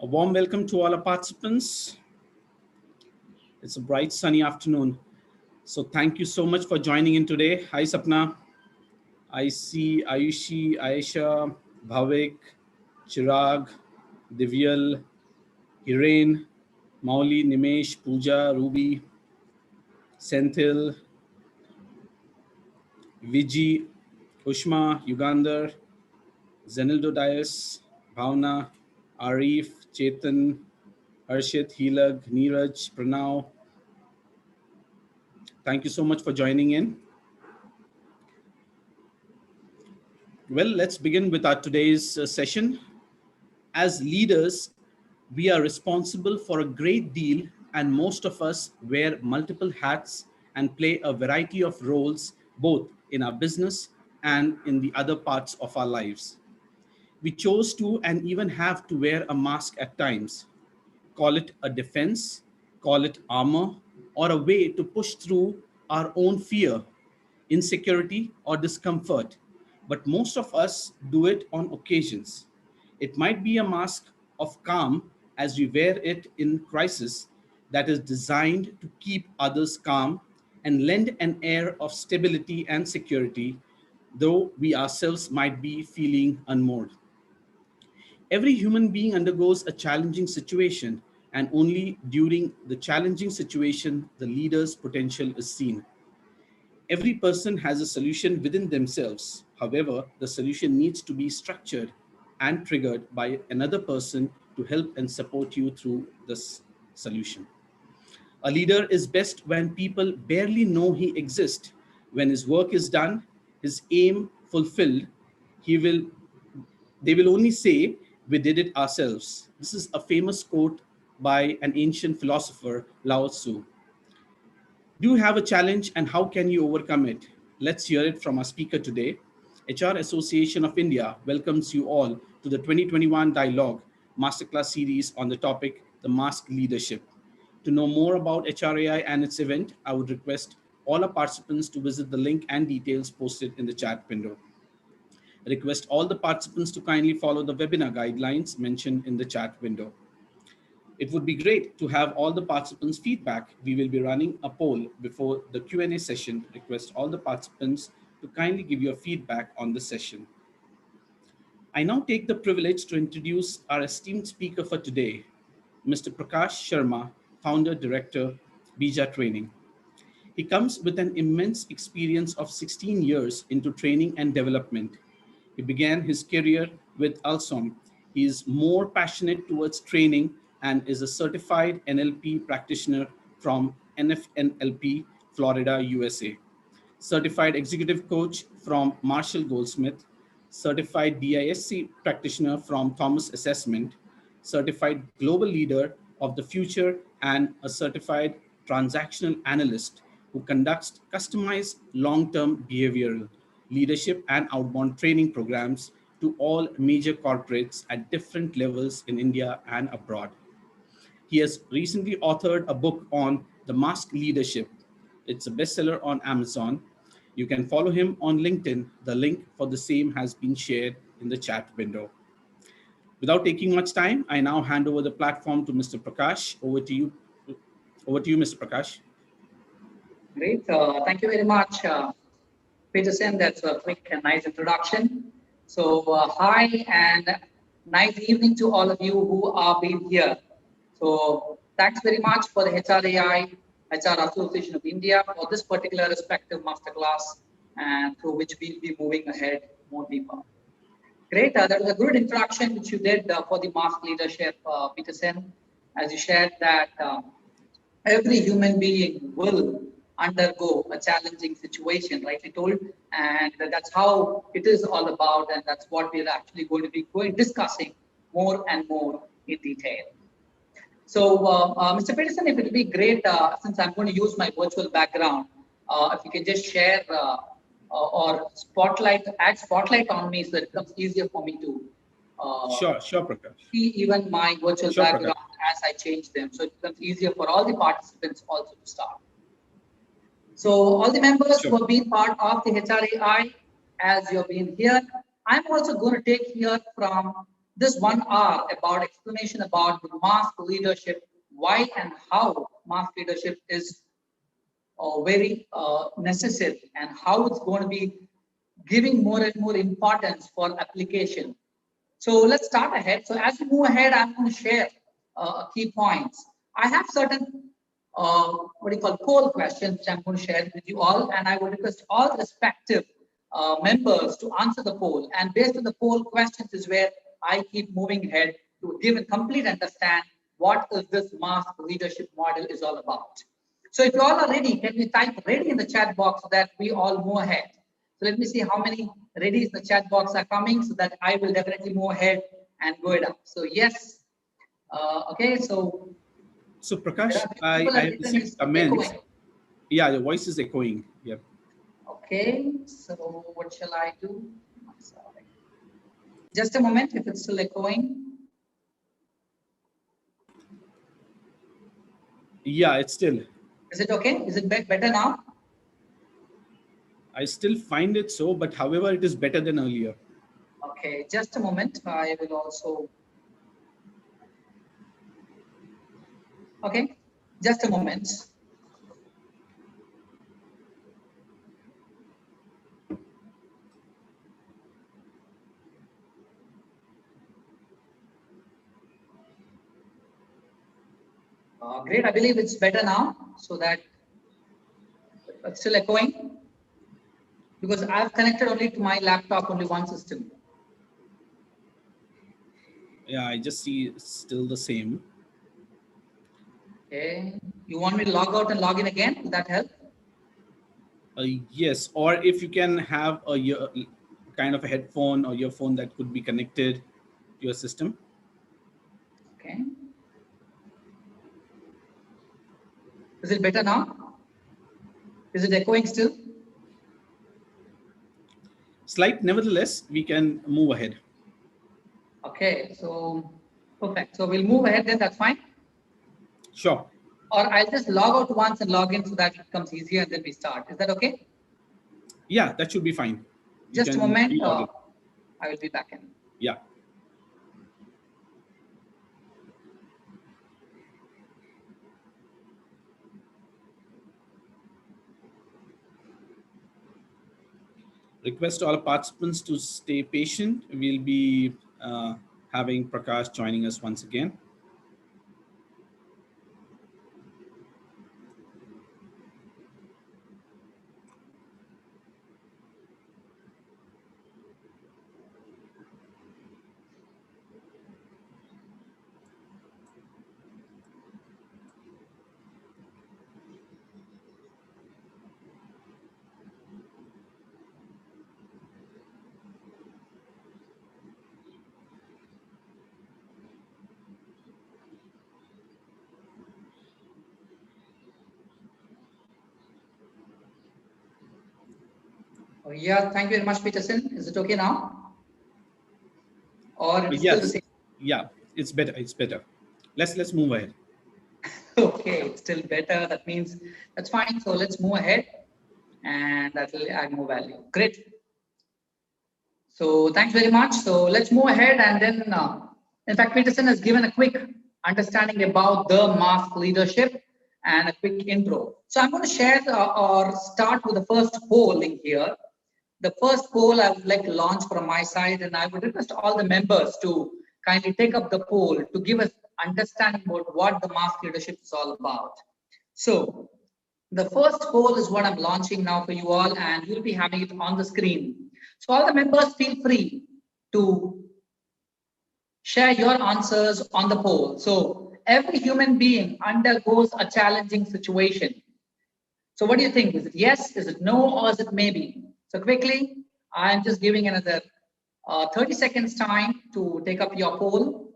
A warm welcome to all our participants. It's a bright sunny afternoon. So thank you so much for joining in today. Hi Sapna. I see Ayushi, Aisha, Bhavik, Chirag, Divyal, Hiren, Mauli, Nimesh, Pooja, Ruby, Senthil, Viji, Ushma, Ugandar, Zenildo Dias, Bhavna, Arif, Chetan, Harshit, Hilag, Neeraj, Pranav. Thank you so much for joining in. Well, let's begin with our today's session. As leaders, we are responsible for a great deal, and most of us wear multiple hats and play a variety of roles both in our business and in the other parts of our lives. We chose to and even have to wear a mask at times. Call it a defense, call it armor, or a way to push through our own fear, insecurity, or discomfort. But most of us do it on occasions. It might be a mask of calm as we wear it in crisis that is designed to keep others calm and lend an air of stability and security, though we ourselves might be feeling unmoored. Every human being undergoes a challenging situation, and only during the challenging situation the leader's potential is seen. Every person has a solution within themselves. However, the solution needs to be structured and triggered by another person to help and support you through this solution. A leader is best when people barely know he exists. When his work is done, his aim fulfilled, he will they will only say, "We did it ourselves." This is a famous quote by an ancient philosopher, Lao Tzu. Do you have a challenge and how can you overcome it? Let's hear it from our speaker today. HR Association of India welcomes you all to the 2021 Dialogue Masterclass series on the topic, the Mask Leadership. To know more about HRAI and its event, I would request all our participants to visit the link and details posted in the chat window. I request all the participants to kindly follow the webinar guidelines mentioned in the chat window. It would be great to have all the participants' feedback. We will be running a poll before the Q&A session. Request all the participants to kindly give your feedback on the session. I now take the privilege to introduce our esteemed speaker for today, Mr. Prakash Sharma, Founder Director, Bija Training. He comes with an immense experience of 16 years into training and development. He began his career with Alsom. He is more passionate towards training and is a certified NLP practitioner from NFNLP, Florida, USA. Certified executive coach from Marshall Goldsmith, certified DISC practitioner from Thomas Assessment, certified global leader of the future, and a certified transactional analyst who conducts customized long-term behavioral, leadership, and outbound training programs to all major corporates at different levels in India and abroad. He has recently authored a book on the mask leadership. It's a bestseller on Amazon. You can follow him on LinkedIn. The link for the same has been shared in the chat window. Without taking much time, I now hand over the platform to Mr. Prakash. Over to you, Mr. Prakash. Great. Thank you very much, Peterson. That's a quick and nice introduction. So hi and nice evening to all of you who are being here. So thanks very much for the HRAI, HR Association of India for this particular respective masterclass and through which we'll be moving ahead more deeper. Great. That was a good introduction which you did for the mask leadership, Peterson, as you shared that every human being will undergo a challenging situation, rightly told, and that's how it is all about, and that's what we're actually going to be discussing more and more in detail. So, Mr. Peterson, if it would be great, since I'm going to use my virtual background, if you can just share or add spotlight on me so that it becomes easier for me to Sure, Prakash. see even my virtual background as I change them. So it becomes easier for all the participants also to start. So all the members who have been part of the HRAI, as you've been here, I'm also going to take here from this 1 hour about explanation about the mask leadership, why and how mask leadership is very necessary, and how it's going to be giving more and more importance for application. So let's start ahead. So as we move ahead, I'm going to share key points. I have certain what do you call poll questions which I'm going to share with you all, and I would request all respective members to answer the poll. And based on the poll questions is where I keep moving ahead to give a complete understand what is this mask leadership model is all about. So if you all are ready, can you type ready in the chat box so that we all move ahead? So let me see how many readies in the chat box are coming so that I will definitely move ahead and go it up. So yes, okay, so Prakash, I people are have written received is comments. echoing. Yeah, your voice is echoing. Yep. Okay, so what shall I do? Sorry. Just a moment if it's still echoing. Yeah, it's still. Is it okay? Is it better now? I still find it so, but however, it is better than earlier. Okay, just a moment. I will also. Okay, just a moment. Great, I believe it's better now, so that it's still echoing because I've connected only to my laptop, only one system. Yeah, I just see it's still the same. Okay, you want me to log out and log in again? Will that help? Yes, or if you can have kind of a headphone or your phone that could be connected to your system. Okay. Is it better now? Is it echoing still? Slight, nevertheless, we can move ahead. Okay, so perfect. So we'll move ahead then, that's fine. Sure. Or I'll just log out once and log in so that it becomes easier and then we start. Is that okay? Yeah, that should be fine. You Just a can moment. re-log in. I will be back in. Yeah. Request all participants to stay patient. We'll be having Prakash joining us once again. Oh, yeah, thank you very much, Peterson. Is it okay now? Or it's still the Yes. same? Yeah, it's better. It's better. Let's move ahead. Okay, it's still better. That means that's fine. So let's move ahead and that will add more value. Great. So thanks very much. So let's move ahead and then, in fact, Peterson has given a quick understanding about the mask leadership and a quick intro. So I'm going to share or start with the first poll link here. The first poll I would like to launch from my side, and I would request all the members to kindly take up the poll to give us understanding about what the mask leadership is all about. So the first poll is what I'm launching now for you all, and you'll be having it on the screen. So all the members feel free to share your answers on the poll. So every human being undergoes a challenging situation. So what do you think? Is it yes, is it no, or is it maybe? So quickly, I'm just giving another 30 seconds time to take up your poll.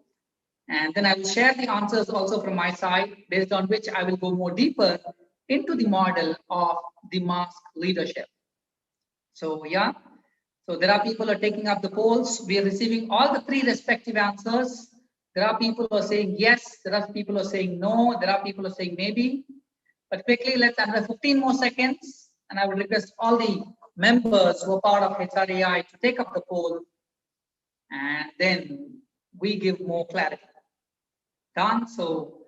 And then I will share the answers also from my side, based on which I will go more deeper into the model of the mask leadership. So yeah, so there are people who are taking up the polls. We are receiving all the three respective answers. There are people who are saying yes. There are people who are saying no. There are people who are saying maybe. But quickly, let's another 15 more seconds. And I would request all the members who are part of HRAI to take up the poll. And then we give more clarity. Done. So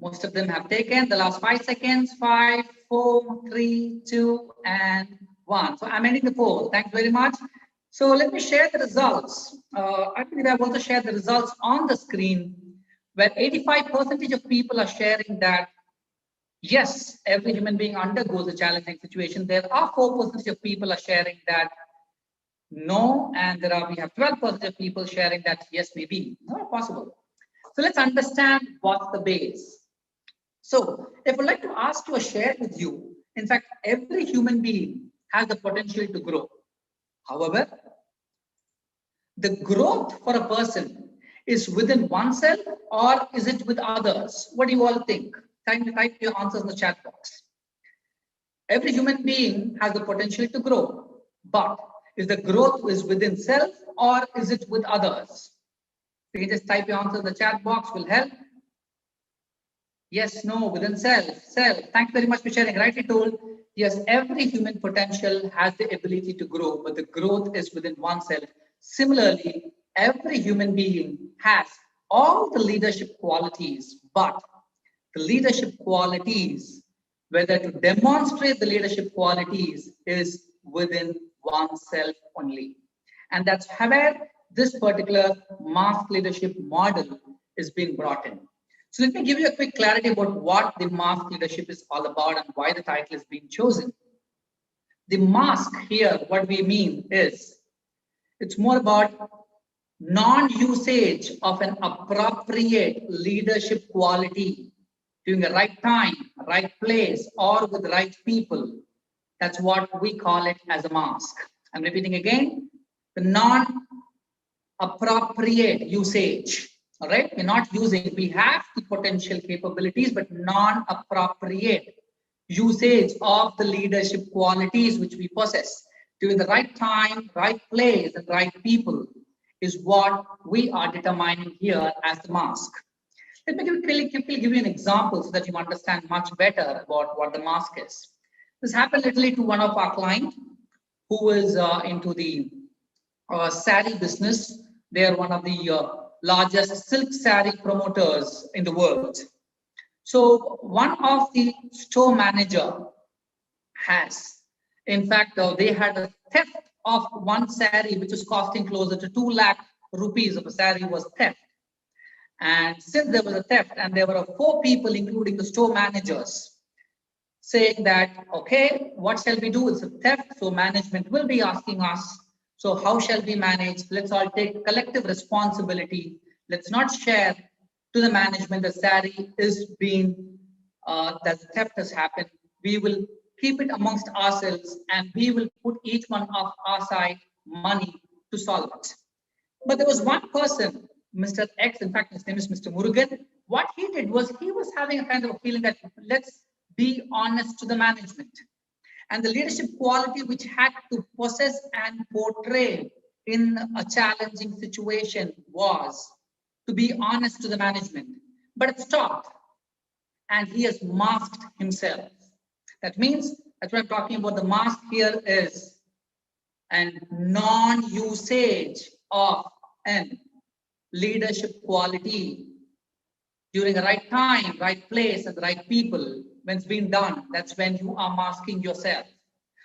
most of them have taken the last 5 seconds. 5, 4, 3, 2, and 1. So I'm ending the poll. Thanks very much. So let me share the results. I believe I've also shared the results on the screen, where 85% of people are sharing that yes, every human being undergoes a challenging situation. There are 4% of people are sharing that no, and we have 12% of people sharing that yes, maybe. Not possible. So let's understand what's the base. So if I'd like to ask you or share with you, in fact, every human being has the potential to grow. However, the growth for a person is within oneself or is it with others? What do you all think? Type your answers in the chat box. Every human being has the potential to grow, but is the growth is within self or is it with others? You can just type your answer in the chat box, will help. Yes, no, within self. Thank you very much for sharing. Rightly told, yes, every human potential has the ability to grow, but the growth is within oneself. Similarly, every human being has all the leadership qualities, but the leadership qualities, whether to demonstrate the leadership qualities, is within oneself only. And that's where this particular mask leadership model is being brought in. So let me give you a quick clarity about what the mask leadership is all about and why the title is being chosen. The mask here, what we mean is, it's more about non-usage of an appropriate leadership quality during the right time, right place, or with the right people. That's what we call it as a mask. I'm repeating again, the non-appropriate usage. All right, we're not using, we have the potential capabilities, but non-appropriate usage of the leadership qualities which we possess during the right time, right place, and right people is what we are determining here as the mask. Let me quickly give you an example so that you understand much better about what the mask is. This happened literally to one of our clients who is into the sari business. They are one of the largest silk sari promoters in the world. So one of the store manager has, in fact, they had a theft of one sari which was costing closer to 2 lakh rupees of a sari was theft. And since there was a theft and there were 4 people, including the store managers, saying that, okay, what shall we do? It's a theft, so management will be asking us, so how shall we manage? Let's all take collective responsibility. Let's not share to the management the sari is being, that the theft has happened. We will keep it amongst ourselves and we will put each one of our side money to solve it. But there was one person, Mr. X, in fact, his name is Mr. Murugan. What he did was he was having a kind of a feeling that let's be honest to the management. And the leadership quality which had to possess and portray in a challenging situation was to be honest to the management. But it stopped and he has masked himself. That means, that's what I'm talking about. The mask here is an non-usage of an leadership quality during the right time, right place, and the right people. When it's been done, that's when you are masking yourself.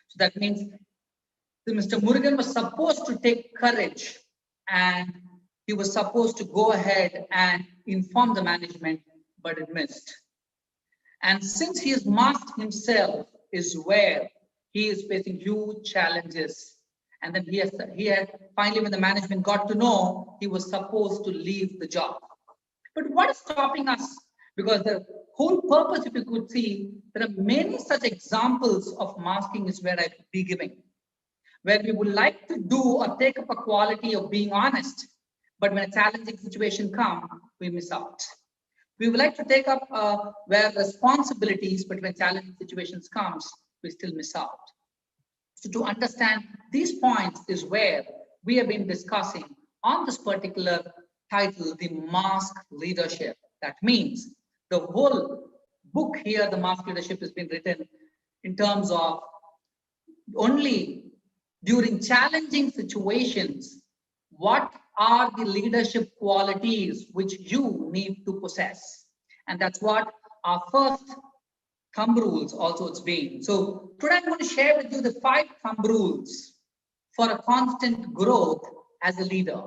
So that means Mr. Murugan was supposed to take courage and he was supposed to go ahead and inform the management, but it missed. And since he has masked himself is where he is facing huge challenges. And then he had finally, when the management got to know, he was supposed to leave the job. But what is stopping us? Because the whole purpose, if you could see, there are many such examples of masking is where I could be giving, where we would like to do or take up a quality of being honest, but when a challenging situation comes, we miss out. We would like to take up where responsibilities, but when challenging situations comes, we still miss out. So to understand these points is where we have been discussing on this particular title, the mask leadership. That means the whole book here, the mask leadership, has been written in terms of only during challenging situations, what are the leadership qualities which you need to possess. And that's what our first thumb rules also it's been. So today I'm going to share with you the 5 thumb rules for a constant growth as a leader.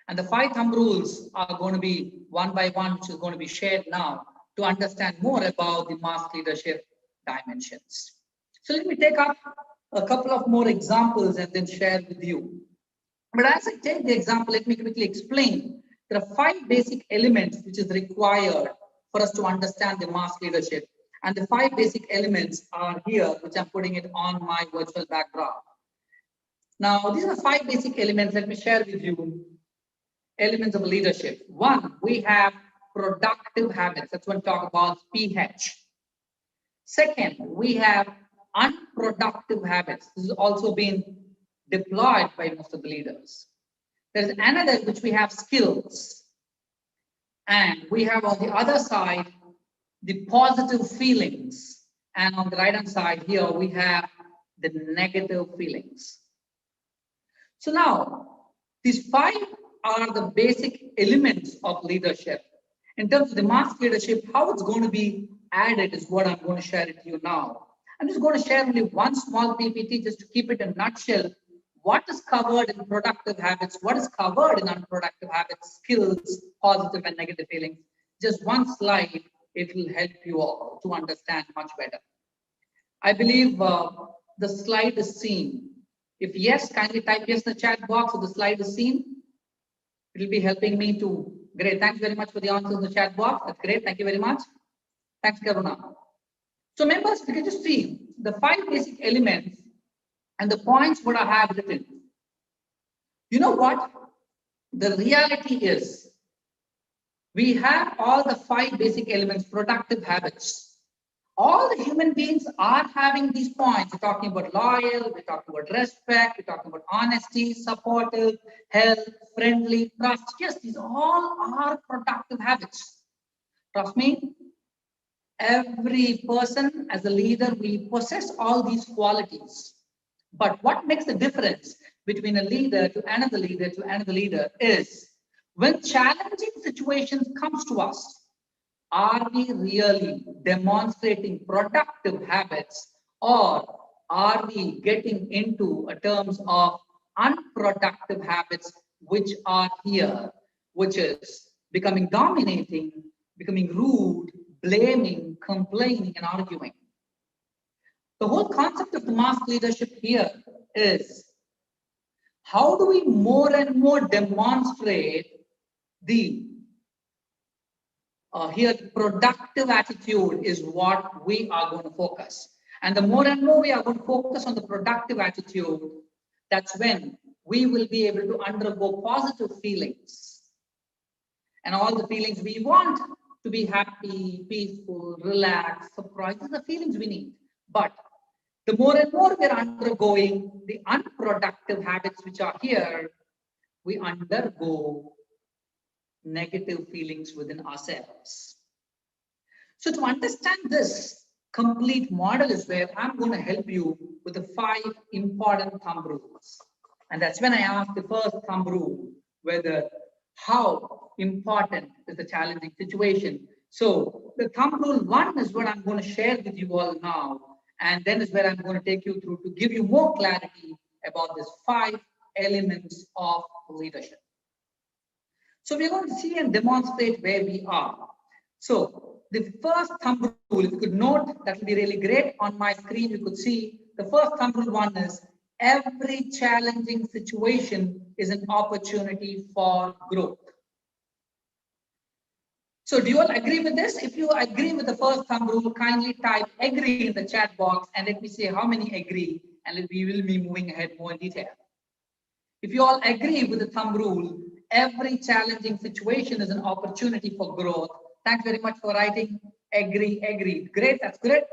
And the 5 thumb rules are going to be one by one, which is going to be shared now to understand more about the mass leadership dimensions. So let me take up a couple of more examples and then share with you. But as I take the example, let me quickly explain. There are 5 basic elements which is required for us to understand the mass leadership. And the 5 basic elements are here, which I'm putting it on my virtual backdrop. Now, these are 5 basic elements. Let me share with you elements of leadership. 1, we have productive habits. That's what we talk about PH. Second, we have unproductive habits. This has also been deployed by most of the leaders. There's another which we have skills. And we have on the other side, the positive feelings. And on the right hand side here, we have the negative feelings. So now, these 5 are the basic elements of leadership. In terms of the mass leadership, how it's going to be added is what I'm going to share with you now. I'm just going to share only one small PPT just to keep it in a nutshell. What is covered in productive habits? What is covered in unproductive habits, skills, positive and negative feelings? Just one slide, it will help you all to understand much better. I believe the slide is seen. If yes, kindly type yes in the chat box so the slide is seen. It will be helping me to. Great. Thanks very much for the answers in the chat box. That's great. Thank you very much. Thanks, Karuna. So members, you can just see the 5 basic elements and the points what I have written. You know what? The reality is we have all the 5 basic elements, productive habits. All the human beings are having these points. We're talking about loyal, we're talking about respect, we're talking about honesty, supportive, health, friendly, trust. Yes, these all are productive habits. Trust me, every person as a leader, we possess all these qualities. But what makes the difference between a leader to another leader to another leader is when challenging situations comes to us, are we really demonstrating productive habits or are we getting into terms of unproductive habits which are here, which is becoming dominating, becoming rude, blaming, complaining and arguing. The whole concept of the mass leadership here is how do we more and more demonstrate the here productive attitude is what we are going to focus. And the more and more we are going to focus on the productive attitude, that's when we will be able to undergo positive feelings. And all the feelings we want to be happy, peaceful, relaxed, surprised, these are the feelings we need. But the more and more we're undergoing the unproductive habits which are here, we undergo negative feelings within ourselves. So to understand this complete model is where I'm going to help you with the 5 important thumb rules. And that's when I ask the first thumb rule, whether how important is the challenging situation. So the thumb rule 1 is what I'm going to share with you all now. And then is where I'm going to take you through to give you more clarity about these 5 elements of leadership. So we're going to see and demonstrate where we are. So the first thumb rule, if you could note, that will be really great. On my screen, you could see the first thumb rule 1 is every challenging situation is an opportunity for growth. So do you all agree with this? If you agree with the first thumb rule, kindly type agree in the chat box and let me see how many agree, and we will be moving ahead more in detail. If you all agree with the thumb rule, every challenging situation is an opportunity for growth. Thanks very much for writing agree, agree. Great, that's great.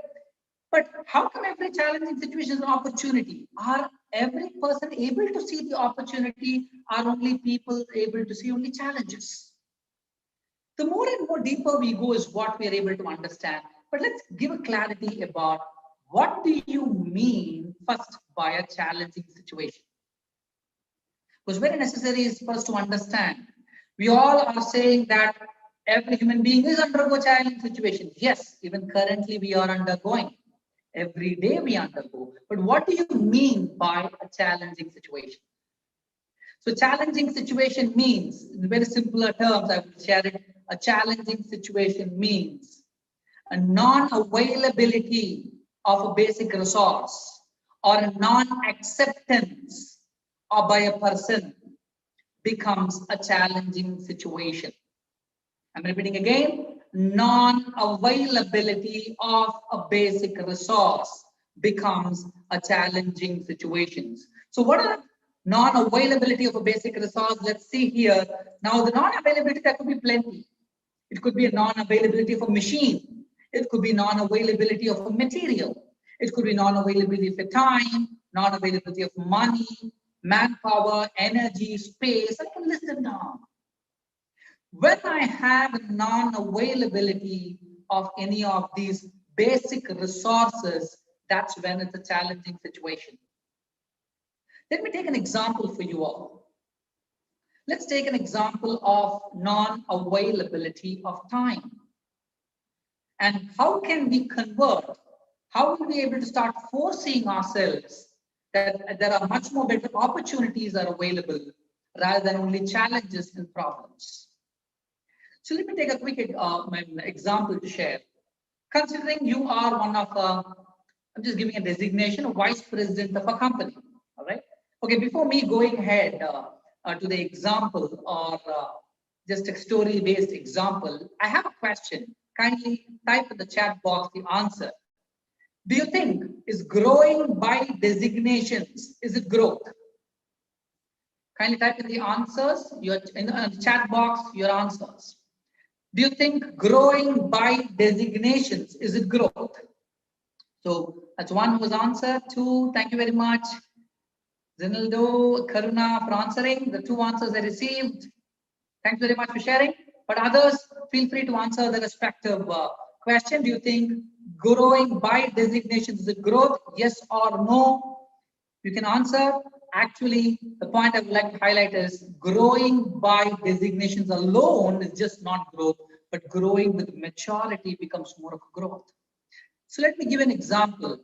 But how come every challenging situation is an opportunity? Are every person able to see the opportunity? Are only people able to see only challenges? The more and more deeper we go is what we are able to understand. But let's give a clarity about what do you mean first by a challenging situation? was very necessary is for us to understand. We all are saying that every human being is undergo challenging situations. Yes, even currently we are undergoing. Every day we undergo. But what do you mean by a challenging situation? So challenging situation means, in very simpler terms, I will share it. A challenging situation means a non-availability of a basic resource or a non-acceptance or by a person becomes a challenging situation. I'm repeating again, non-availability of a basic resource becomes a challenging situation. So what are non-availability of a basic resource? Let's see here. Now the non-availability, that could be plenty. It could be a non-availability of a machine. It could be non-availability of a material. It could be non-availability of a time, non-availability of money, manpower, energy, space. I can list them down. When I have non-availability of any of these basic resources, that's when it's a challenging situation. Let me take an example for you all. Let's take an example of non-availability of time. And how can we convert? How will we be able to start foreseeing ourselves that there are much more better opportunities are available rather than only challenges and problems? So let me take a quick example to share. Considering you are one of, I'm just giving a designation, a vice president of a company, all right? Okay, before me going ahead to the example or just a story-based example, I have a question. Kindly type in the chat box the answer. Do you think is growing by designations, is it growth? Kindly type in the answers, in the chat box, your answers. Do you think growing by designations, is it growth? So that's one was answer. Two, thank you very much. Zinaldo, Karuna for answering. The two answers I received. Thanks very much for sharing. But others, feel free to answer the respective question. Do you think growing by designations, is it growth? Yes or no? You can answer. Actually, the point I would like to highlight is growing by designations alone is just not growth, but growing with maturity becomes more of growth. So let me give an example,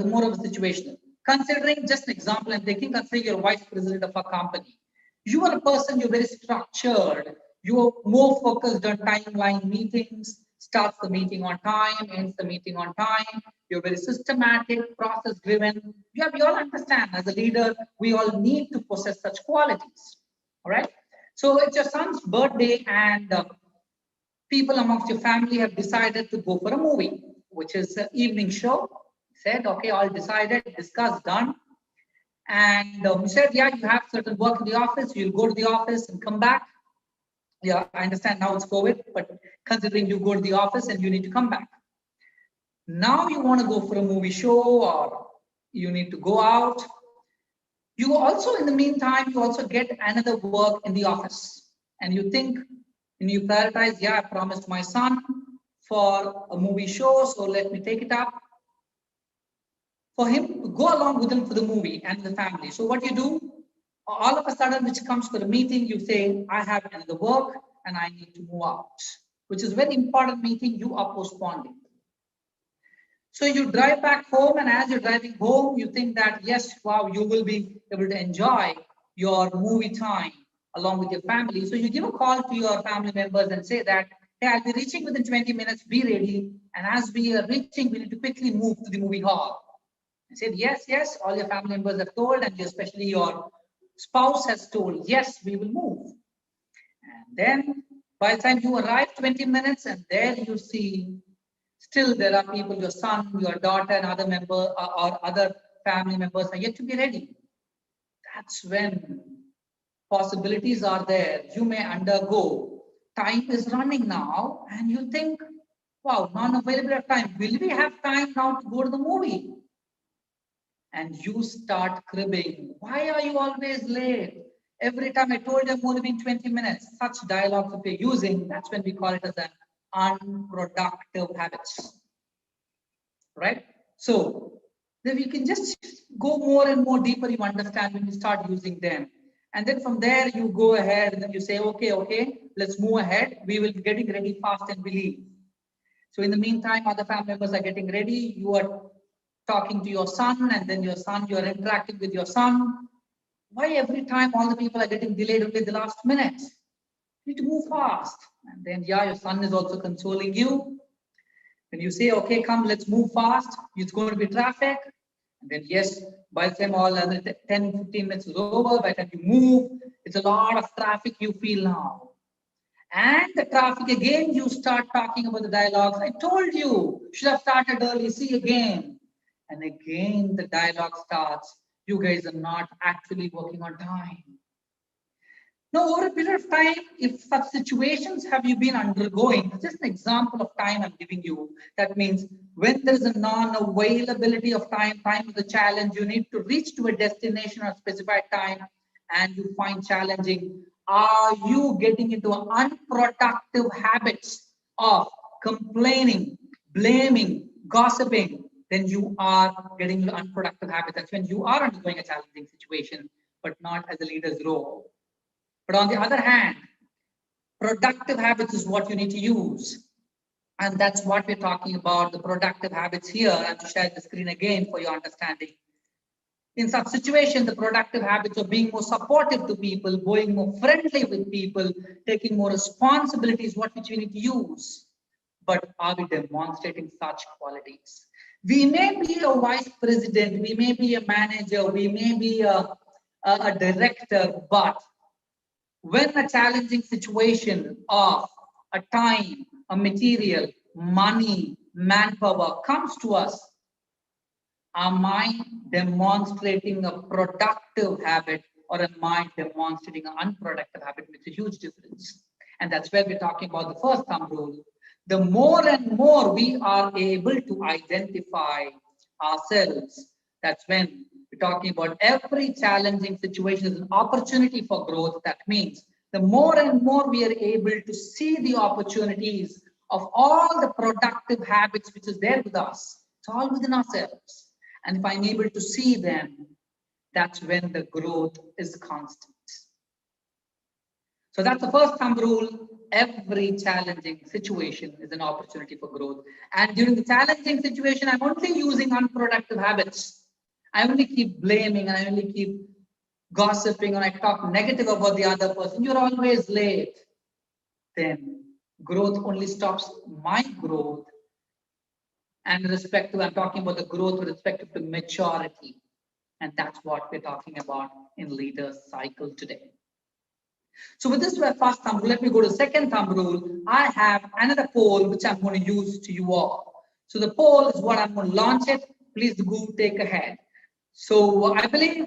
more of a situation. Considering just an example, I'm taking, considering you're vice president of a company. You are a person, you're very structured. You're more focused on timeline meetings, starts the meeting on time, ends the meeting on time. You're very systematic, process driven. Yeah, we all understand as a leader, we all need to possess such qualities. All right. So it's your son's birthday and people amongst your family have decided to go for a movie, which is an evening show. Said, okay, all decided, discussed, done. And you said, yeah, you have certain work in the office, you'll go to the office and come back. Yeah, I understand now it's COVID, but considering you go to the office and you need to come back. Now you want to go for a movie show or you need to go out. You also, in the meantime, you also get another work in the office. And you think, and you prioritize, yeah, I promised my son for a movie show, so let me take it up. For him, go along with him for the movie and the family. So what you do, all of a sudden, which comes for the meeting, you say, I have another work and I need to move out, which is a very important meeting you are postponing. So you drive back home, and as you're driving home, you think that, yes, wow, you will be able to enjoy your movie time along with your family. So you give a call to your family members and say that, hey, I'll be reaching within 20 minutes, be ready. And as we are reaching, we need to quickly move to the movie hall. I said, yes, yes, all your family members have told, and especially your spouse has told, yes, we will move. And then by the time you arrive 20 minutes, and there you see, still there are people, your son, your daughter, and other member or other family members are yet to be ready. That's when possibilities are there. You may undergo. Time is running now, and you think, wow, non-available time. Will we have time now to go to the movie? And you start cribbing. Why are you always late? Every time I told you I'm only been 20 minutes. Such dialogues that we're using, that's when we call it as an unproductive habits. Right? So then we can just go more and more deeper, you understand when you start using them. And then from there, you go ahead and then you say, okay, let's move ahead. We will be getting ready fast and we leave. So in the meantime, other family members are getting ready. You are talking to your son, and then your son, you are interacting with your son. Why every time all the people are getting delayed only the last minute? You need to move fast. And then, yeah, your son is also consoling you. When you say, okay, come, let's move fast. It's going to be traffic. And then, yes, by the time all other 10, 15 minutes is over, by the time you move, it's a lot of traffic you feel now. And the traffic again, you start talking about the dialogues. I told you, should have started early, see again. And again, the dialogue starts. You guys are not actually working on time. Now, over a period of time, if such situations have you been undergoing, just an example of time I'm giving you. That means when there is a non-availability of time, time is a challenge, you need to reach to a destination or a specified time, and you find challenging. Are you getting into unproductive habits of complaining, blaming, gossiping? Then you are getting into unproductive habits. That's when you are undergoing a challenging situation, but not as a leader's role. But on the other hand, productive habits is what you need to use. And that's what we're talking about, the productive habits here. I have to share the screen again for your understanding. In such situation, the productive habits of being more supportive to people, being more friendly with people, taking more responsibilities, what which we need to use. But are we demonstrating such qualities? We may be a vice president, we may be a manager, we may be a director, but when a challenging situation of a time, a material, money, manpower comes to us, am I demonstrating a productive habit or am I demonstrating an unproductive habit? It's a huge difference. And that's where we're talking about the first thumb rule. The more and more we are able to identify ourselves, that's when we're talking about every challenging situation is an opportunity for growth. That means the more and more we are able to see the opportunities of all the productive habits which is there with us. It's all within ourselves. And if I'm able to see them, that's when the growth is constant. So that's the first thumb rule. Every challenging situation is an opportunity for growth. And during the challenging situation, I'm only using unproductive habits. I only keep blaming and I only keep gossiping and I talk negative about the other person. You're always late. Then growth only stops my growth. And respective, I'm talking about the growth with respect to maturity. And that's what we're talking about in leaders cycle today. So with this first thumb rule, let me go to second thumb rule. I have another poll which I'm going to use to you all. So the poll is what I'm going to launch it. Please go take ahead. So I believe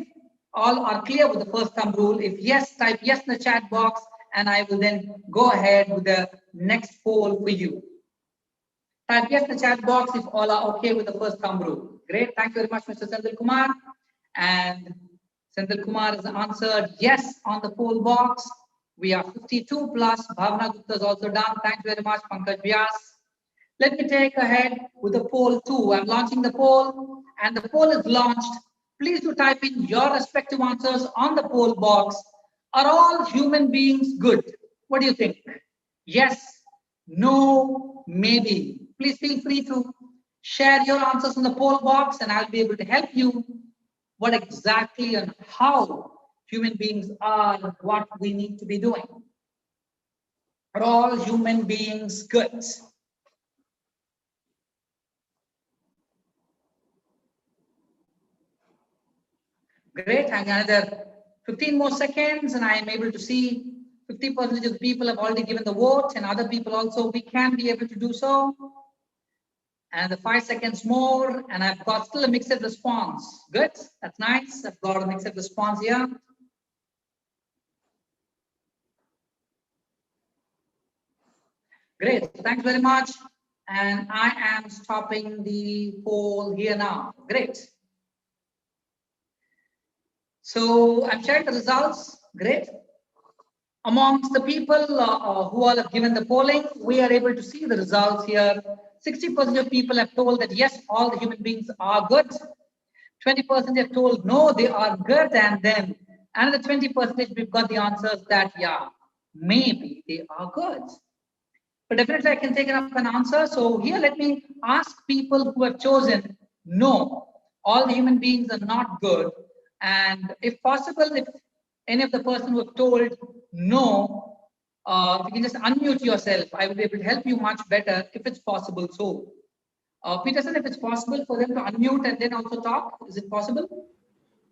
all are clear with the first thumb rule. If yes, type yes in the chat box, and I will then go ahead with the next poll for you. Type yes in the chat box if all are okay with the first thumb rule. Great. Thank you very much, Mr. Senthil Kumar. And Senthil Kumar has answered yes on the poll box. We are 52 plus. Bhavna Gupta is also done. Thanks very much, Pankaj Vyas. Let me take ahead with the poll 2. I'm launching the poll, and the poll is launched. Please do type in your respective answers on the poll box. Are all human beings good? What do you think? Yes, no, maybe. Please feel free to share your answers in the poll box, and I'll be able to help you what exactly and how human beings are, what we need to be doing. Are all human beings good? Great, hang another 15 more seconds and I am able to see 50% of the people have already given the vote and other people also, we can be able to do so. And the 5 seconds more and I've got still a mixed response. Good, that's nice. I've got a mixed response here. Great, thanks very much. And I am stopping the poll here now. Great. So I'm sharing the results. Great. Amongst the people who all have given the polling, we are able to see the results here. 60% of people have told that yes, all the human beings are good. 20% have told no, they are good. And then And the 20%, we've got the answers that, yeah, maybe they are good. But definitely I can take up an answer. So here, let me ask people who have chosen no, all the human beings are not good. And if possible, if any of the person who have told no, if you can just unmute yourself, I will be able to help you much better if it's possible. So, Peterson, if it's possible for them to unmute and then also talk, is it possible?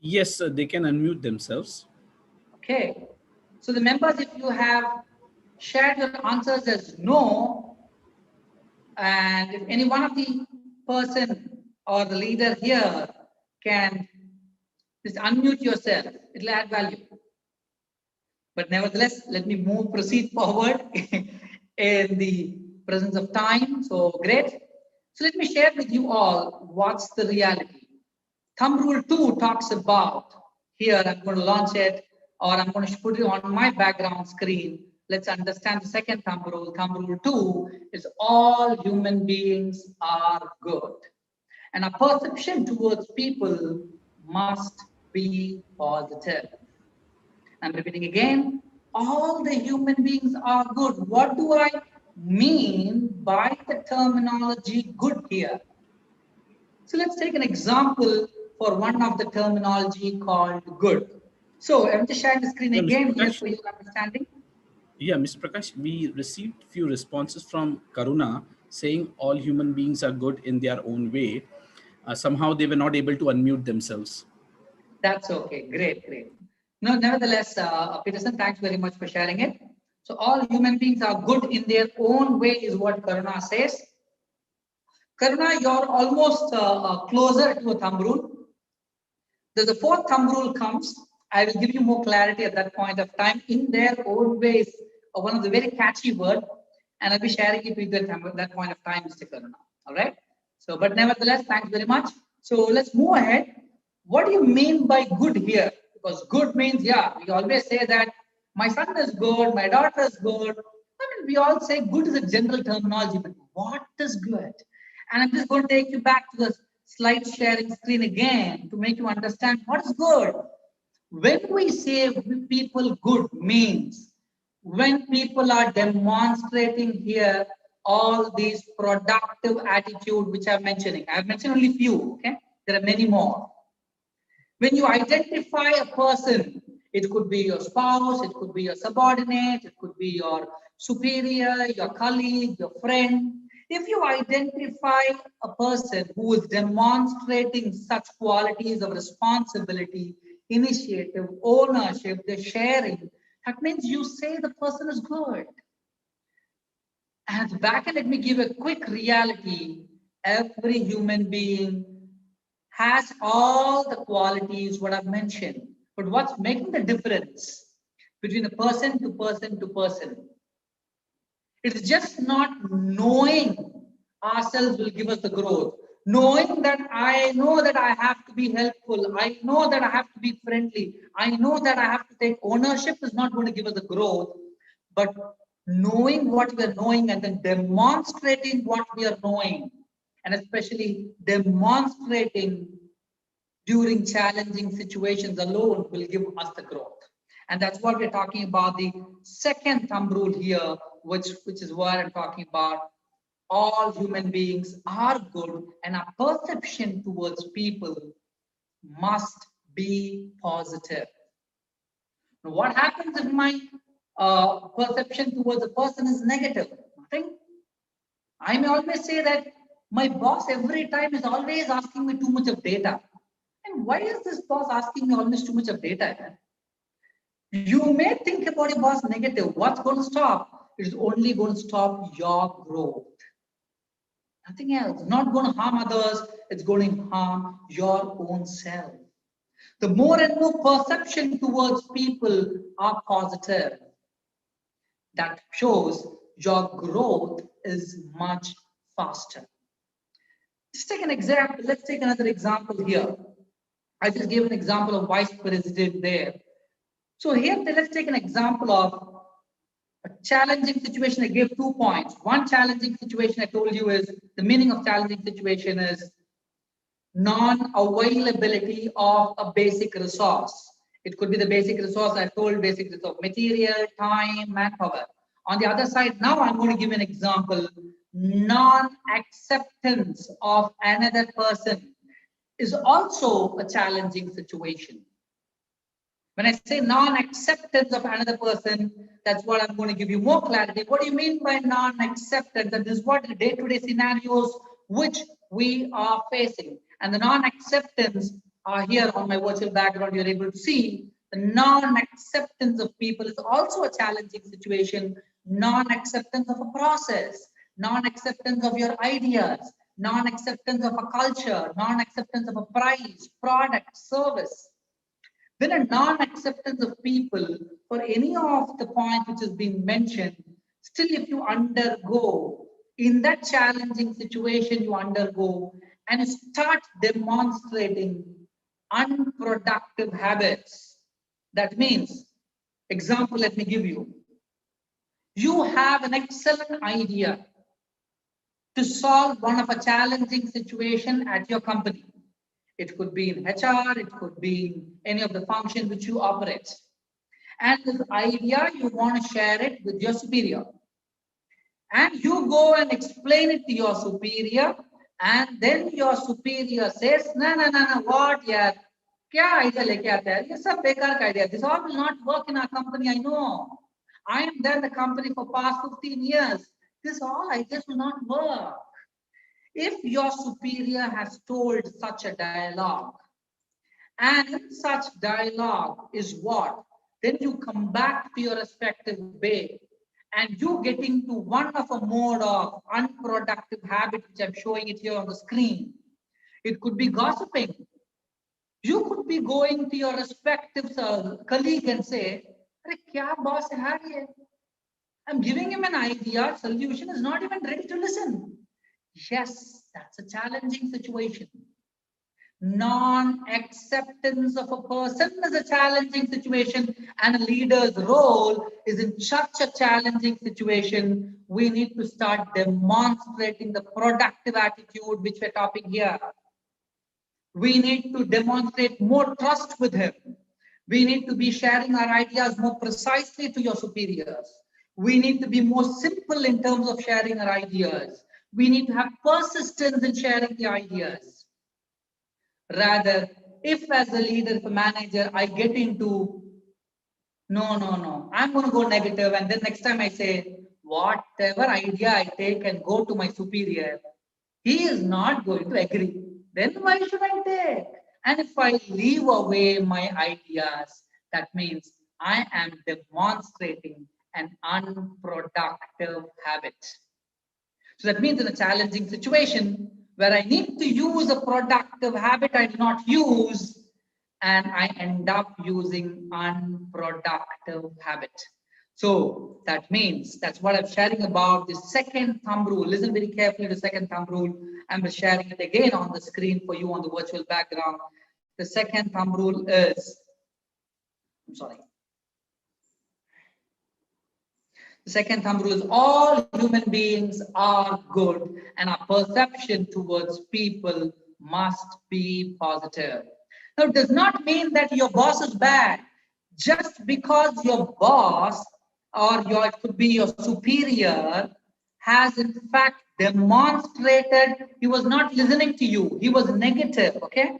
Yes, they can unmute themselves. Okay. So the members, if you have shared your answers as no, and if any one of the person or the leader here can just unmute yourself, it'll add value. But nevertheless, let me proceed forward in the presence of time. So great. So let me share with you all what's the reality. Thumb rule 2 talks about, here I'm going to launch it, or I'm going to put it on my background screen. Let's understand the second thumb rule. Thumb rule 2 is all human beings are good. And our perception towards people must be positive. I'm repeating again, all the human beings are good. What do I mean by the terminology good here? So let's take an example for one of the terminology called good. So I'm just sharing the screen Yeah, Mr. again here Prakash. for your understanding. Yeah, Mr. Prakash, we received few responses from Karuna saying all human beings are good in their own way. Somehow they were not able to unmute themselves. That's okay. Great, great. No, nevertheless, Peterson, thanks very much for sharing it. So all human beings are good in their own way is what Karuna says. Karuna, you're almost closer to a thumb rule. The fourth thumb rule comes. I will give you more clarity at that point of time. In their own ways, one of the very catchy word, and I'll be sharing it with you at that point of time, Mr. Karuna. All right. So, but nevertheless, thanks very much. So let's move ahead. What do you mean by good here? Because good means, yeah, we always say that my son is good, my daughter is good. I mean, we all say good is a general terminology, but what is good? And I'm just going to take you back to the slide sharing screen again to make you understand what is good. When we say people good means when people are demonstrating here all these productive attitude which I'm mentioning. I've mentioned only few, okay? There are many more. When you identify a person, it could be your spouse, it could be your subordinate, it could be your superior, your colleague, your friend. If you identify a person who is demonstrating such qualities of responsibility, initiative, ownership, the sharing, that means you say the person is good. And at the back end, let me give a quick reality. Every human being has all the qualities what I've mentioned. But what's making the difference between a person to person to person? It's just not knowing ourselves will give us the growth. Knowing that I know that I have to be helpful. I know that I have to be friendly. I know that I have to take ownership is not going to give us the growth. But knowing what we are knowing and then demonstrating what we are knowing, and especially demonstrating during challenging situations alone will give us the growth. And that's what we're talking about, the second thumb rule here, which is what I'm talking about. All human beings are good and our perception towards people must be positive. Now, what happens if my perception towards a person is negative? Nothing. I may always say that my boss every time is always asking me too much of data. And why is this boss asking me almost too much of data? You may think about your boss negative. What's going to stop? It's only going to stop your growth. Nothing else. Not going to harm others. It's going to harm your own self. The more and more perception towards people are positive, that shows your growth is much faster. Just take an example. Let's take another example here. I just gave an example of vice president there. So here, let's take an example of a challenging situation. I gave 2 points. One challenging situation I told you is, the meaning of challenging situation is non-availability of a basic resource. It could be the basic resource I told, basic resource, material, time, manpower. On the other side, now I'm going to give an example. Non-acceptance of another person is also a challenging situation. When I say non-acceptance of another person, that's what I'm going to give you more clarity. What do you mean by non-acceptance? And this is what the day-to-day scenarios which we are facing. And the non-acceptance are here on my virtual background. You're able to see the non-acceptance of people is also a challenging situation. Non-acceptance of a process, non-acceptance of your ideas, non-acceptance of a culture, non-acceptance of a price, product, service. Then a non-acceptance of people for any of the points which has been mentioned, still if you undergo, in that challenging situation you undergo and you start demonstrating unproductive habits. That means, example, let me give you. You have an excellent idea to solve one of a challenging situation at your company. It could be in HR, it could be in any of the function which you operate. And this idea, you want to share it with your superior. And you go and explain it to your superior, and then your superior says, no, what, yeah, kya idea leke aata hai? Ye sab bekar ka idea. This all will not work in our company, I know. I am there in the company for past 15 years. This all ideas will not work. If your superior has told such a dialogue, and in such dialogue is what? Then you come back to your respective way and you get into one of a mode of unproductive habit, which I'm showing it here on the screen. It could be gossiping. You could be going to your respective colleague and say, "Arey, kya boss hai ye?" I'm giving him an idea, solution is not even ready to listen. Yes, that's a challenging situation. Non-acceptance of a person is a challenging situation, and a leader's role is in such a challenging situation. We need to start demonstrating the productive attitude which we're talking here. We need to demonstrate more trust with him. We need to be sharing our ideas more precisely to your superiors. We need to be more simple in terms of sharing our ideas. We need to have persistence in sharing the ideas. Rather, if as a leader, if a manager, I get into, no, I'm going to go negative, and then next time I say, whatever idea I take and go to my superior, he is not going to agree. Then why should I take? And if I leave away my ideas, that means I am demonstrating an unproductive habit. So that means in a challenging situation where I need to use a productive habit I do not use, and I end up using unproductive habit. So that means that's what I'm sharing about the second thumb rule. Listen very carefully to the second thumb rule. I'm sharing it again on the screen for you on the virtual background. The second thumb rule is, the second thumb rule is all human beings are good and our perception towards people must be positive. Now, it does not mean that your boss is bad. Just because your boss or it could be your superior has in fact demonstrated he was not listening to you. He was negative, okay?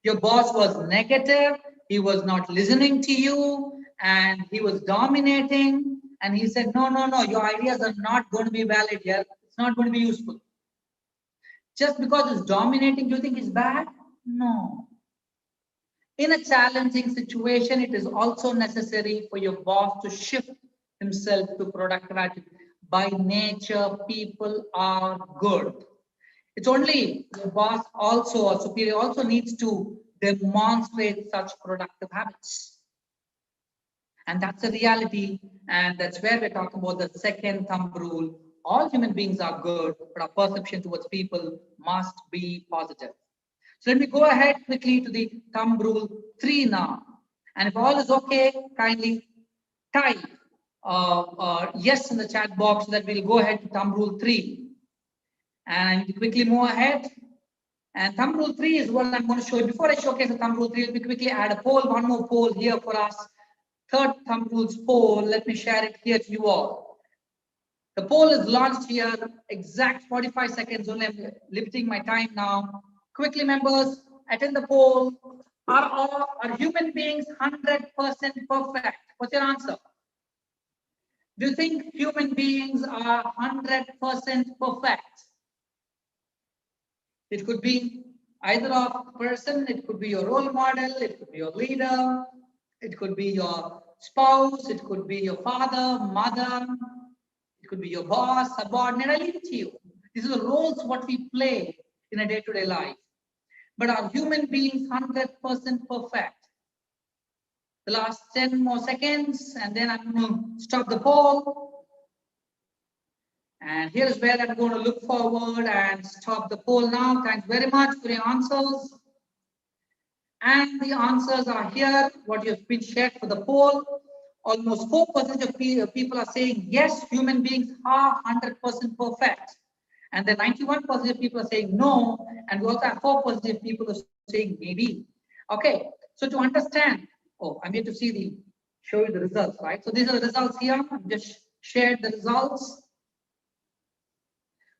Your boss was negative. He was not listening to you and he was dominating. And he said, no, your ideas are not going to be valid here. It's not going to be useful. Just because it's dominating, do you think it's bad? No. In a challenging situation, it is also necessary for your boss to shift himself to productive attitude. By nature, people are good. It's only your boss also or superior also needs to demonstrate such productive habits. And that's a reality. And that's where we're talking about the second thumb rule. All human beings are good, but our perception towards people must be positive. So let me go ahead quickly to the thumb rule 3 now. And if all is okay, kindly type yes in the chat box so that we'll go ahead to thumb rule 3. And quickly move ahead. And thumb rule 3 is what I'm going to show you. Before I showcase the thumb rule 3, let me quickly add a poll, one more poll here for us. Third thumb rules poll, let me share it here to you all. The poll is launched here, exact 45 seconds only. I'm limiting my time now. Quickly, members, attend the poll. Are human beings 100% perfect? What's your answer? Do you think human beings are 100% perfect? It could be either of person, it could be your role model, it could be your leader, it could be your spouse, it could be your father, mother, it could be your boss, subordinate. I leave it to you. These are the roles what we play in a day-to-day life. But are human beings 100% perfect? The last 10 more seconds, and then I'm going to stop the poll. And here's where I'm going to look forward and stop the poll now. Thanks very much for your answers. And the answers are here, what you've been shared for the poll. Almost 4% of people are saying, yes, human beings are 100% perfect. And then 91% of people are saying no. And we also have 4% of people are saying maybe. Okay, so to understand, I'm here to show you the results, right? So these are the results here. I've just shared the results.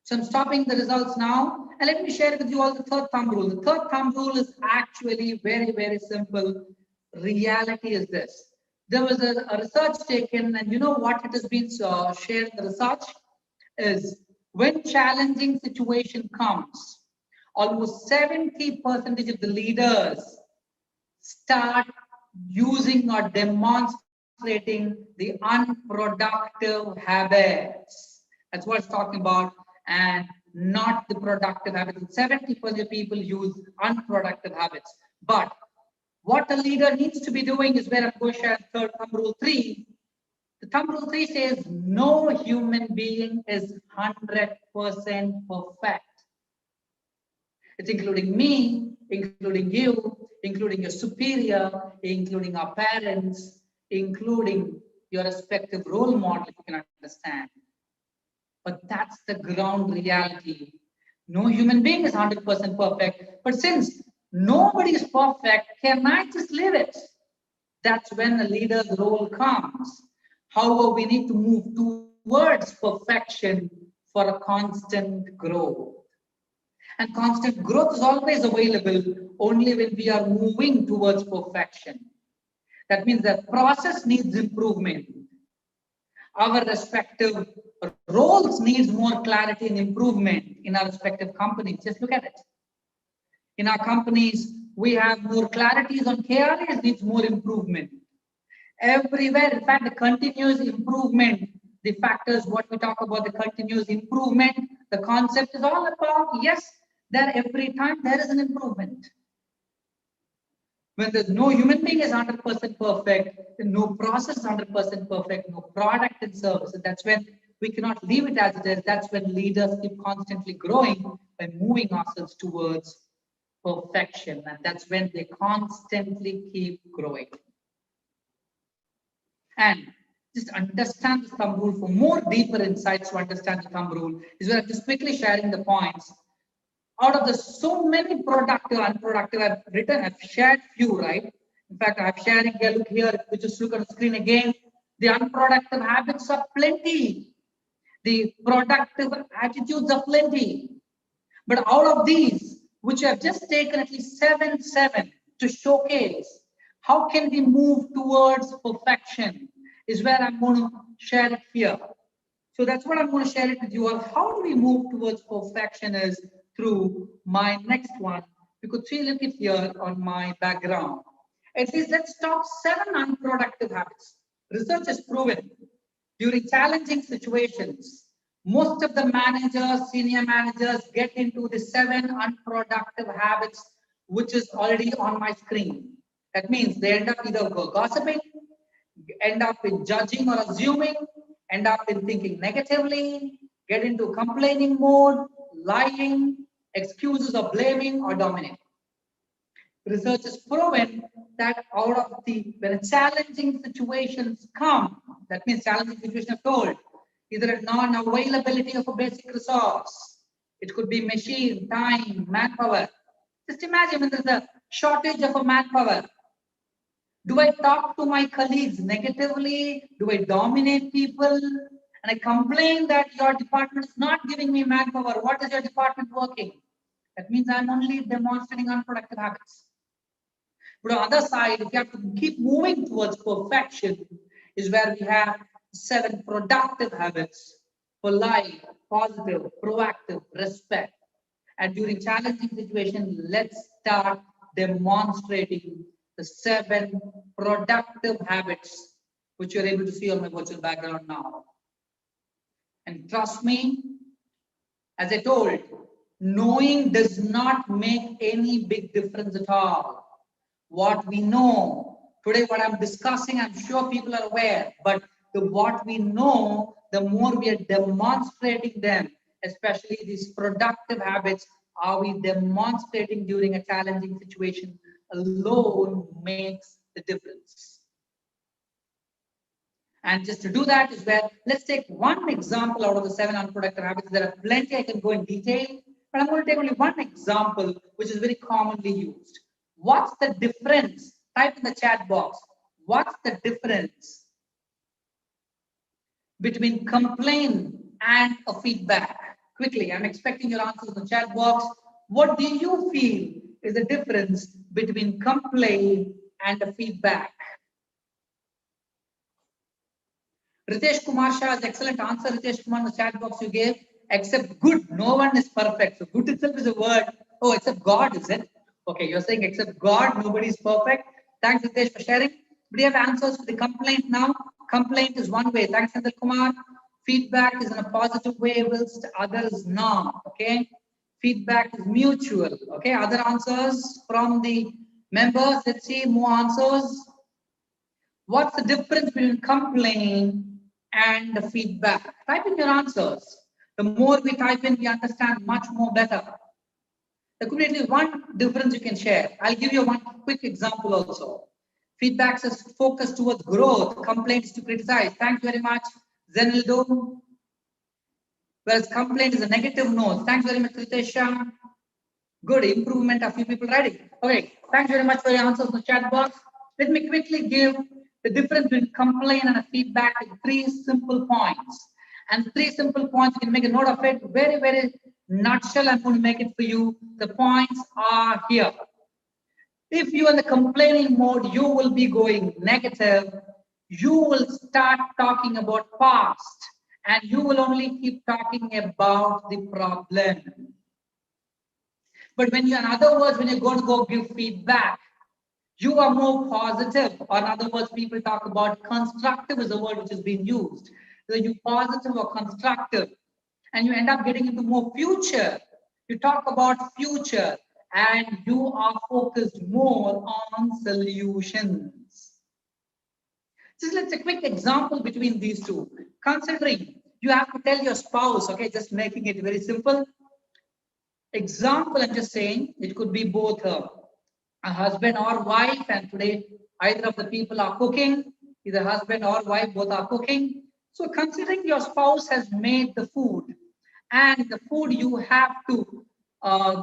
So I'm stopping the results now. And let me share with you all the third thumb rule. The third thumb rule is actually very, very simple. Reality is this. There was a research taken, and you know what it has been shared, the research is when challenging situation comes, almost 70% of the leaders start using or demonstrating the unproductive habits. That's what it's talking about, and not the productive habits. 70% of people use unproductive habits. But what a leader needs to be doing is where I'm going to share third thumb rule 3. The thumb rule 3 says no human being is 100% perfect. It's including me, including you, including your superior, including our parents, including your respective role model, if you can understand. But that's the ground reality. No human being is 100% perfect. But since nobody is perfect, can I just live it? That's when the leader's role comes. However, we need to move towards perfection for a constant growth. And constant growth is always available only when we are moving towards perfection. That means the process needs improvement. Our respective roles needs more clarity and improvement in our respective companies. Just look at it. In our companies, we have more clarities on KRAs, needs more improvement. Everywhere, in fact, the continuous improvement, the factors, what we talk about, the continuous improvement, the concept is all about, yes, that every time there is an improvement. When there's no human being is 100% perfect, then no process is 100% perfect, no product and service. And that's when we cannot leave it as it is. That's when leaders keep constantly growing by moving ourselves towards perfection. And that's when they constantly keep growing. And just understand the thumb rule. For more deeper insights to understand the thumb rule is where I'm just quickly sharing the points. Out of the so many productive, unproductive, I've shared few, right? In fact, I'm sharing here, look here, if we just look at the screen again, the unproductive habits are plenty. The productive attitudes are plenty. But out of these, which I've just taken at least seven to showcase, how can we move towards perfection is where I'm going to share it here. So that's what I'm going to share it with you all. How do we move towards perfection is through my next one. You could see, look at here on my background. It says, let's stop 7 unproductive habits. Research has proven during challenging situations, most of the managers, senior managers get into the 7 unproductive habits, which is already on my screen. That means they end up either gossiping, end up in judging or assuming, end up in thinking negatively, get into complaining mode, lying, excuses or blaming or dominating. Research has proven that out of when challenging situations come, that means challenging situations are told, either a non-availability of a basic resource, it could be machine, time, manpower, Just imagine when there's a shortage of a manpower. Do I talk to my colleagues negatively? Do I dominate people? And I complain that your department is not giving me manpower. What is your department working? That means I'm only demonstrating unproductive habits. But on the other side, if you have to keep moving towards perfection, is where we have 7 productive habits: polite, positive, proactive, respect. And during challenging situations, let's start demonstrating the 7 productive habits, which you're able to see on my virtual background now. And trust me, as I told, knowing does not make any big difference at all. What we know today, what I'm discussing, I'm sure people are aware, but what we know, the more we are demonstrating them, especially these productive habits, are we demonstrating during a challenging situation alone makes the difference. And just to do that is where, let's take one example out of the 7 unproductive habits. There are plenty I can go in detail, but I'm going to take only one example, which is very commonly used. What's the difference? Type in the chat box. What's the difference between complaint and a feedback? Quickly, I'm expecting your answers in the chat box. What do you feel is the difference between complaint and a feedback? Ritesh Kumar Shah's excellent answer, Ritesh Kumar, in the chat box you gave. Except good, no one is perfect. So good itself is a word. Oh, except God, is it? Okay, you're saying except God, nobody is perfect. Thanks, Ritesh, for sharing. Do you have answers for the complaint now? Complaint is one way. Thanks, Sandal Kumar. Feedback is in a positive way, whilst others not. Okay. Feedback is mutual. Okay. Other answers from the members. Let's see more answers. What's the difference between complaint and the feedback? Type in your answers. The more we type in, we understand much more better. There could be at least one difference you can share. I'll give you one quick example also. Feedback is focused towards growth. Complaint is to criticize. Thanks very much, Zenildo. Whereas complaint is a negative note. Thanks very much, Ritesha. Good improvement. A few people writing. Okay. Thanks very much for your answers in the chat box. Let me quickly give the difference between complaint and a feedback in 3 simple points. And 3 simple points, you can make a note of it. Very, very nutshell, I'm going to make it for you. The points are here. If you are in the complaining mode, you will be going negative. You will start talking about past, and you will only keep talking about the problem. But when you, in other words, when you're going to go give feedback, you are more positive. Or in other words, people talk about constructive is a word which is being used. So you positive or constructive, and you end up getting into more future. You talk about future, and you are focused more on solutions. Just let's a quick example between these two. Considering you have to tell your spouse, okay, just making it very simple. Example, I'm just saying it could be both a husband or wife, and today either of the people are cooking, either husband or wife, both are cooking. So considering your spouse has made the food, and the food you have to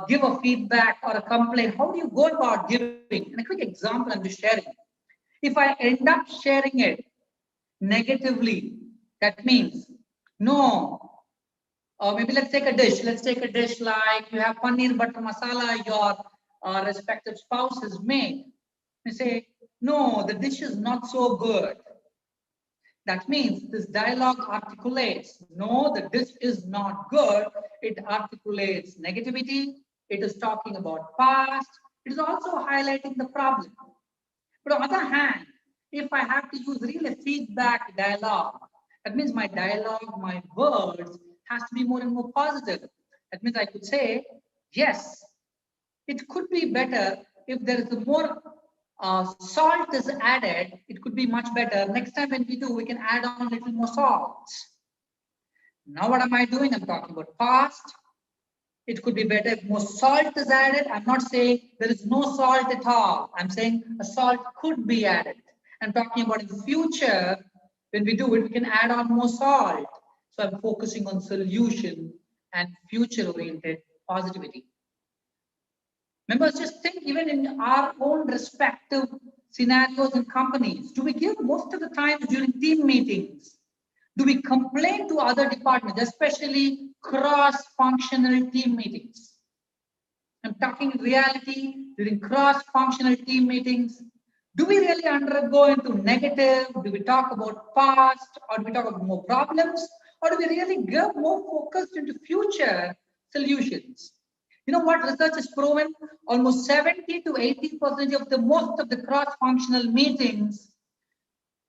give a feedback or a complaint, how do you go about giving? And a quick example I'm just sharing. If I end up sharing it negatively, that means no. Or maybe let's take a dish. Let's take a dish like you have paneer butter masala, your respective spouse has made. You say, no, the dish is not so good. That means this dialogue articulates, no, the dish is not good. It articulates negativity. It is talking about past. It is also highlighting the problem. But on the other hand, if I have to use really feedback dialogue, that means my dialogue, my words has to be more and more positive. That means I could say, yes, it could be better if there is a more salt is added, it could be much better. Next time when we do, we can add on a little more salt. Now what am I doing? I'm talking about past. It could be better if more salt is added. I'm not saying there is no salt at all. I'm saying a salt could be added. I'm talking about in the future, when we do it, we can add on more salt. So I'm focusing on solution and future-oriented positivity. Members, just think even in our own respective scenarios in companies. Do we give most of the time during team meetings? Do we complain to other departments, especially cross-functional team meetings? I'm talking in reality during cross-functional team meetings. Do we really undergo into negative? Do we talk about past, or do we talk about more problems? Or do we really get more focused into future solutions? You know what research has proven? Almost 70 to 80% of the most of the cross-functional meetings,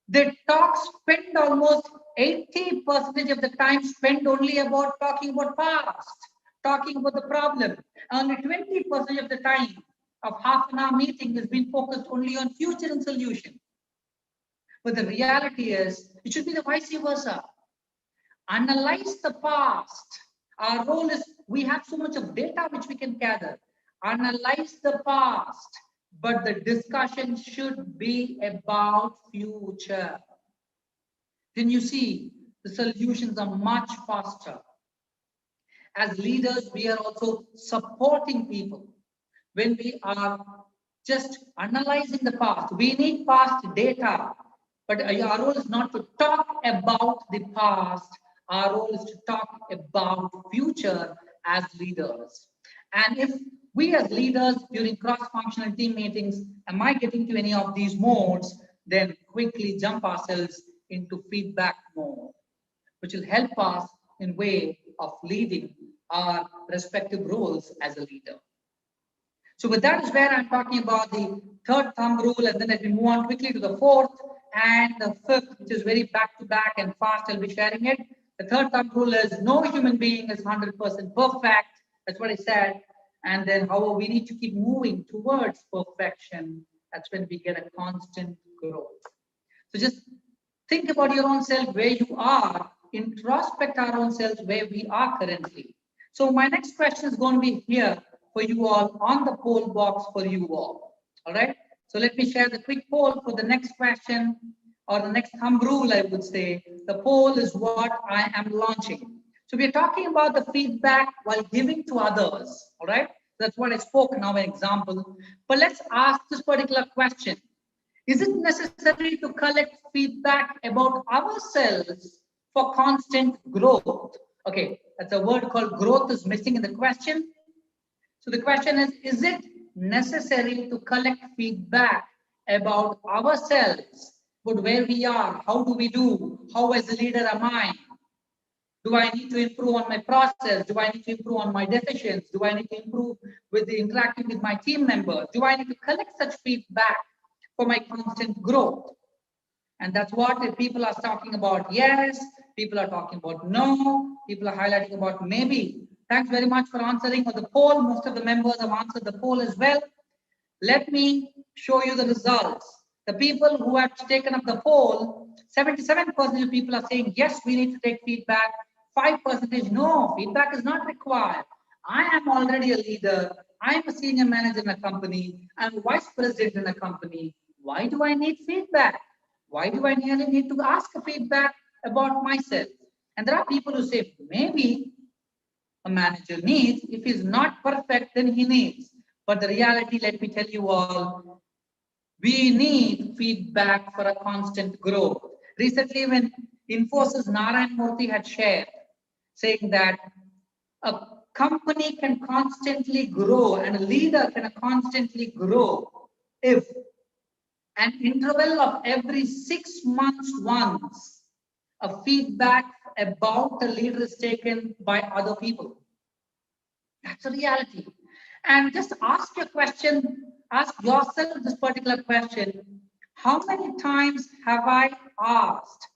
the talk spend almost 80% of the time spent only about talking about past, talking about the problem. Only 20% of the time of half an hour meeting has been focused only on future and solution. But the reality is, it should be the vice versa. Analyze the past. Our role is, we have so much of data which we can gather. Analyze the past, but the discussion should be about future. Then you see the solutions are much faster. As leaders, we are also supporting people. When we are just analyzing the past, we need past data, but our role is not to talk about the past. Our role is to talk about future as leaders. And if we as leaders during cross-functional team meetings, am I getting to any of these modes, then quickly jump ourselves into feedback mode, which will help us in way of leading our respective roles as a leader. So with that is where I'm talking about the third thumb rule, and then let me move on quickly to the fourth and the fifth, which is very back-to-back and fast. I'll be sharing it. The third thumb rule is no human being is 100% perfect. That's what I said. And then, however, we need to keep moving towards perfection. That's when we get a constant growth. So just think about your own self, where you are, introspect our own selves, where we are currently. So my next question is going to be here for you all on the poll box for you all. All right. So let me share the quick poll for the next question, or the next thumb rule, I would say. The poll is what I am launching. So we're talking about the feedback while giving to others. All right. That's what I spoke now, an example. But let's ask this particular question. Is it necessary to collect feedback about ourselves for constant growth? Okay, that's a word called growth is missing in the question. So the question is it necessary to collect feedback about ourselves, about where we are, how do we do, how as a leader am I? Do I need to improve on my process? Do I need to improve on my decisions? Do I need to improve with the interacting with my team members? Do I need to collect such feedback for my constant growth? And that's what people are talking about. Yes, people are talking about no, people are highlighting about maybe. Thanks very much for answering for the poll. Most of the members have answered the poll as well. Let me show you the results. The people who have taken up the poll, 77% of people are saying, yes, we need to take feedback. 5% no, feedback is not required. I am already a leader. I'm a senior manager in a company. I'm vice president in a company. Why do I need feedback? Why do I really need to ask a feedback about myself? And there are people who say, maybe a manager needs. If he's not perfect, then he needs. But the reality, let me tell you all, we need feedback for a constant growth. Recently, when Infosys Narayan Murthy had shared, saying that a company can constantly grow and a leader can constantly grow if an interval of every 6 months once a feedback about the leader is taken by other people. That's a reality. And just ask your question, ask yourself this particular question. How many times have I asked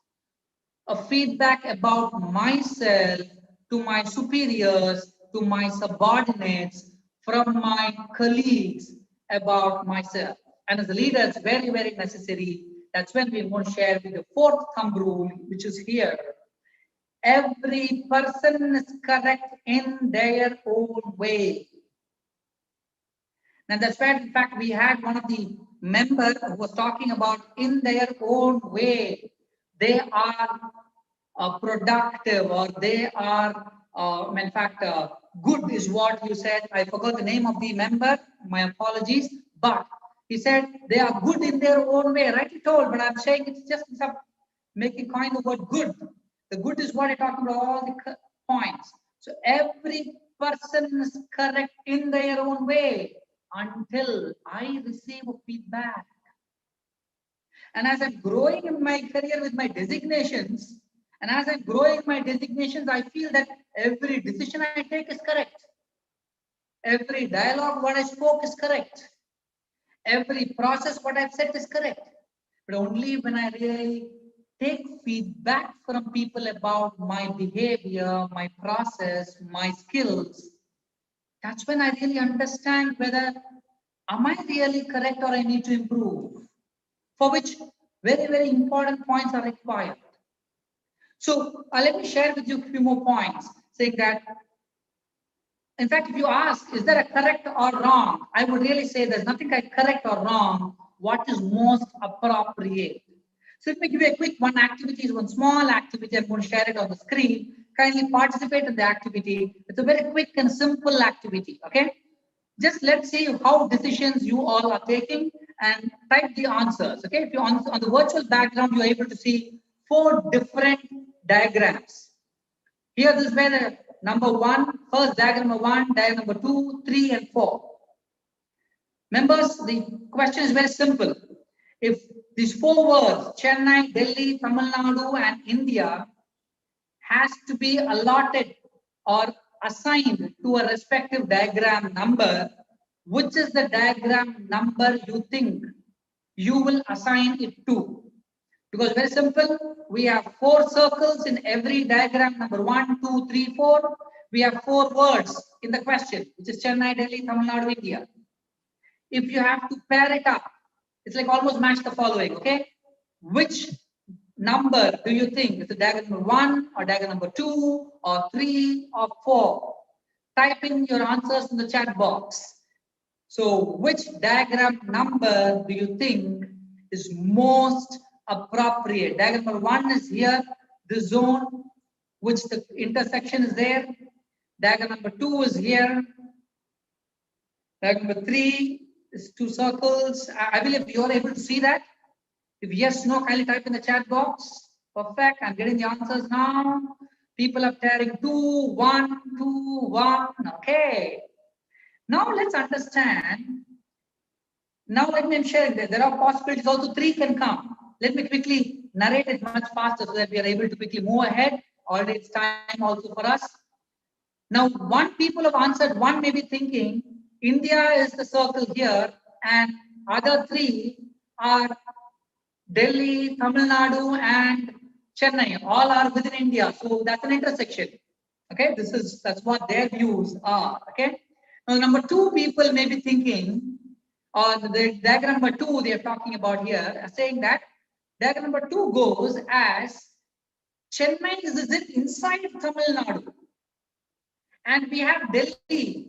a feedback about myself to my superiors, to my subordinates, from my colleagues about myself? And as a leader, it's very, very necessary. That's when we're going to share with the fourth thumb rule, which is here. Every person is correct in their own way. Now that's where, in fact, we had one of the members who was talking about in their own way. They are productive, or they are In fact, good is what you said. I forgot the name of the member. My apologies. But he said they are good in their own way. Rightly told, but I'm saying it's just making kind of word good. The good is what I'm talking about, all the points. So every person is correct in their own way until I receive a feedback. And as I'm growing in my career with my designations, and as I'm growing my designations, I feel that every decision I take is correct. Every dialogue what I spoke is correct. Every process what I've said is correct. But only when I really take feedback from people about my behavior, my process, my skills, that's when I really understand whether am I really correct or I need to improve, for which very, very important points are required. So let me share with you a few more points saying that, in fact, if you ask, is there a correct or wrong? I would really say there's nothing like correct or wrong. What is most appropriate? So let me give you a quick one activity, one small activity. I'm going to share it on the screen. Kindly participate in the activity. It's a very quick and simple activity. Okay. Just let's see how decisions you all are taking and type the answers. Okay. If you're on the virtual background, you're able to see 4 different diagrams. Here, this is where the number 1, first diagram number 1, diagram number 2, 3, and 4. Members, the question is very simple. If these 4 words, Chennai, Delhi, Tamil Nadu, and India, has to be allotted or assigned to a respective diagram number, which is the diagram number you think you will assign it to? Because very simple, we have 4 circles in every diagram number 1, 2, 3, 4. We have 4 words in the question, which is Chennai, Delhi, Tamil Nadu, India. If you have to pair it up, it's like almost match the following, okay? Which number do you think? Is it diagram number 1 or diagram number 2 or 3 or 4? Type in your answers in the chat box. So which diagram number do you think is most appropriate? Diagram number 1 is here, the zone, which the intersection is there. Diagram number 2 is here. Diagram number 3 is 2 circles. I believe you are able to see that. If yes, no, kindly type in the chat box. Perfect. I'm getting the answers now. People are tearing 2, 1, 2, 1. Okay. Now let's understand. Now let me share that there are possibilities also 3 can come. Let me quickly narrate it much faster so that we are able to quickly move ahead. Already it's time also for us. Now, 1 people have answered, 1 may be thinking India is the circle here and other 3 are Delhi, Tamil Nadu, and Chennai. All are within India. So that's an intersection. Okay, that's what their views are. Okay. Now, number 2 people may be thinking, or the diagram number 2 they are talking about here, saying that diagram number 2 goes as Chennai is inside Tamil Nadu, and we have Delhi,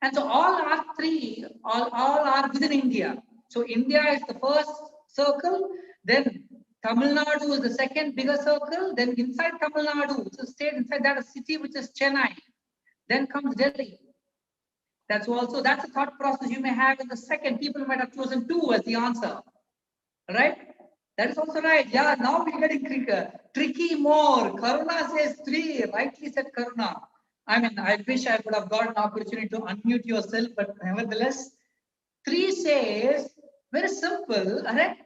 and so all are 3, all are within India. So India is the first circle, then Tamil Nadu is the second bigger circle, then inside Tamil Nadu, it's a state, inside that a city which is Chennai, then comes Delhi. That's a thought process you may have in the second. People might have chosen 2 as the answer, right? That is also right. Yeah, now we're getting tricky more. Karuna says 3, rightly said Karuna. I mean, I wish I would have got an opportunity to unmute yourself, but nevertheless, 3 says, very simple, right?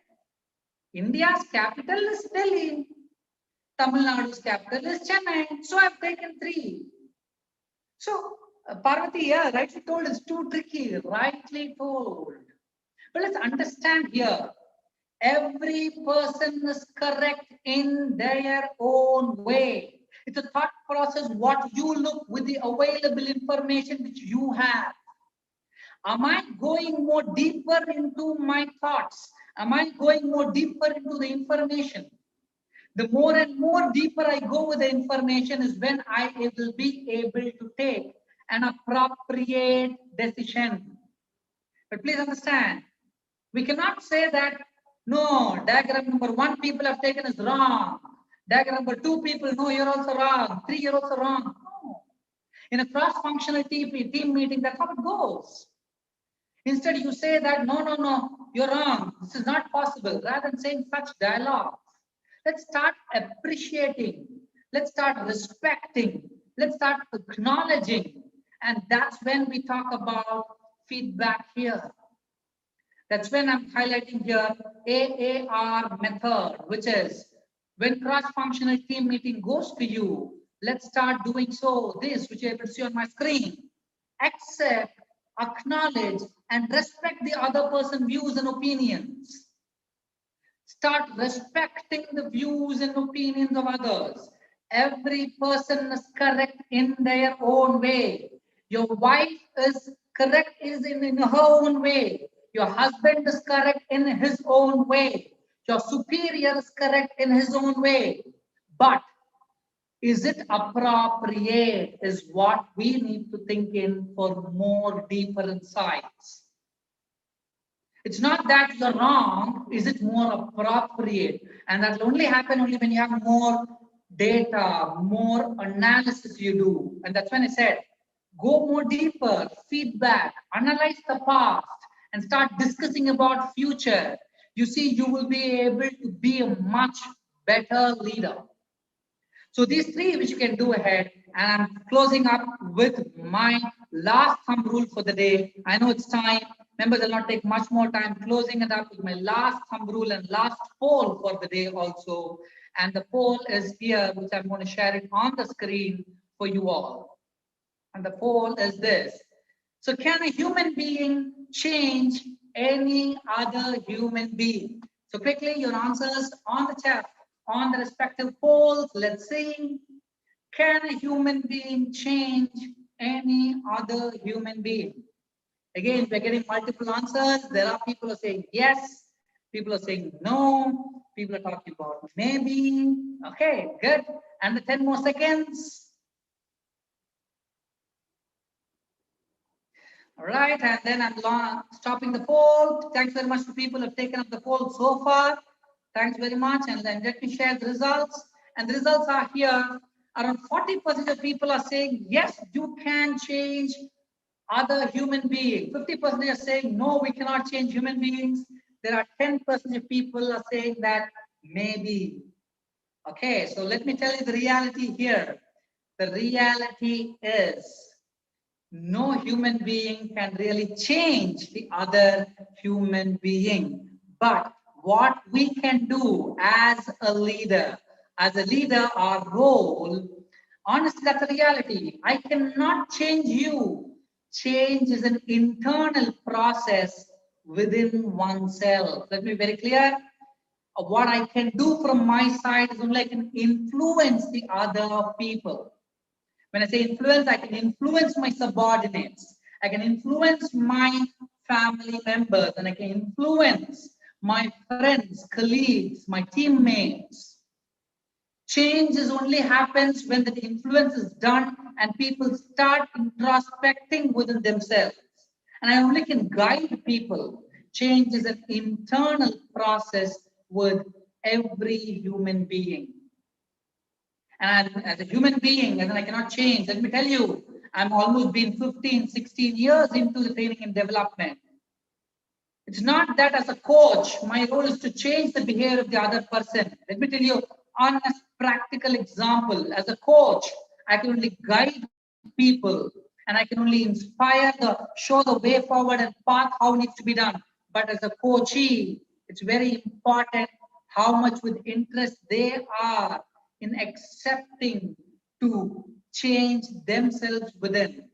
India's capital is Delhi. Tamil Nadu's capital is Chennai. So I've taken 3. So Parvati, yeah, rightly told, is too tricky. Rightly told. But let's understand here. Every person is correct in their own way. It's a thought process, what you look with the available information which you have. Am I going more deeper into my thoughts? Am I going more deeper into the information? The more and more deeper I go with the information is when I will be able to take an appropriate decision. But please understand, we cannot say that, no, diagram number 1 people have taken is wrong. Diagram number 2 people, no, you're also wrong. 3, you're also wrong. No. In a cross-functional team meeting, that's how it goes. Instead, you say that, no, no, no, you're wrong. This is not possible. Rather than saying such dialogues, let's start appreciating. Let's start respecting. Let's start acknowledging. And that's when we talk about feedback here. That's when I'm highlighting here AAR method, which is when cross-functional team meeting goes to you, let's start doing so. This, which you're able to see on my screen. Accept, acknowledge, and respect the other person's views and opinions. Start respecting the views and opinions of others. Every person is correct in their own way. Your wife is correct in her own way. Your husband is correct in his own way. Your superior is correct in his own way. But is it appropriate is what we need to think in for more deeper insights. It's not that you're wrong, is it more appropriate? And that will only happen only when you have more data, more analysis you do. And that's when I said, go more deeper, feedback, analyze the past, and start discussing about future. You see, you will be able to be a much better leader. So these 3 which you can do ahead, and I'm closing up with my last thumb rule for the day. I know it's time. Members will not take much more time. Closing it up with my last thumb rule and last poll for the day also. And the poll is here, which I'm going to share it on the screen for you all. And the poll is this. So can a human being change any other human being? So quickly, your answers on the chat, on the respective polls. Let's see. Can a human being change any other human being? Again, we're getting multiple answers. There are people who are saying yes. People are saying no. People are talking about maybe. Okay, good. And the 10 more seconds. All right, and then I'm stopping the poll. Thanks very much to people who have taken up the poll so far. Thanks very much. And then let me share the results. And the results are here. Around 40% of people are saying, yes, you can change other human beings. 50% are saying, no, we cannot change human beings. There are 10% of people are saying that maybe. Okay, so let me tell you the reality here. The reality is no human being can really change the other human being. But what we can do as a leader, our role, honestly, that's a reality. I cannot change you. Change is an internal process within oneself. Let me be very clear. What I can do from my side is only I can influence the other people. When I say influence, I can influence my subordinates. I can influence my family members, and I can influence my friends, colleagues, my teammates. Change is only happens when the influence is done and people start introspecting within themselves. And I only can guide people. Change is an internal process with every human being. And as a human being, and I cannot change, let me tell you, I'm almost been 15, 16 years into the training and development. It's not that as a coach, my role is to change the behavior of the other person. Let me tell you, on a practical example, as a coach, I can only guide people and I can only show the way forward and path how it needs to be done. But as a coachee, it's very important how much with interest they are in accepting to change themselves within.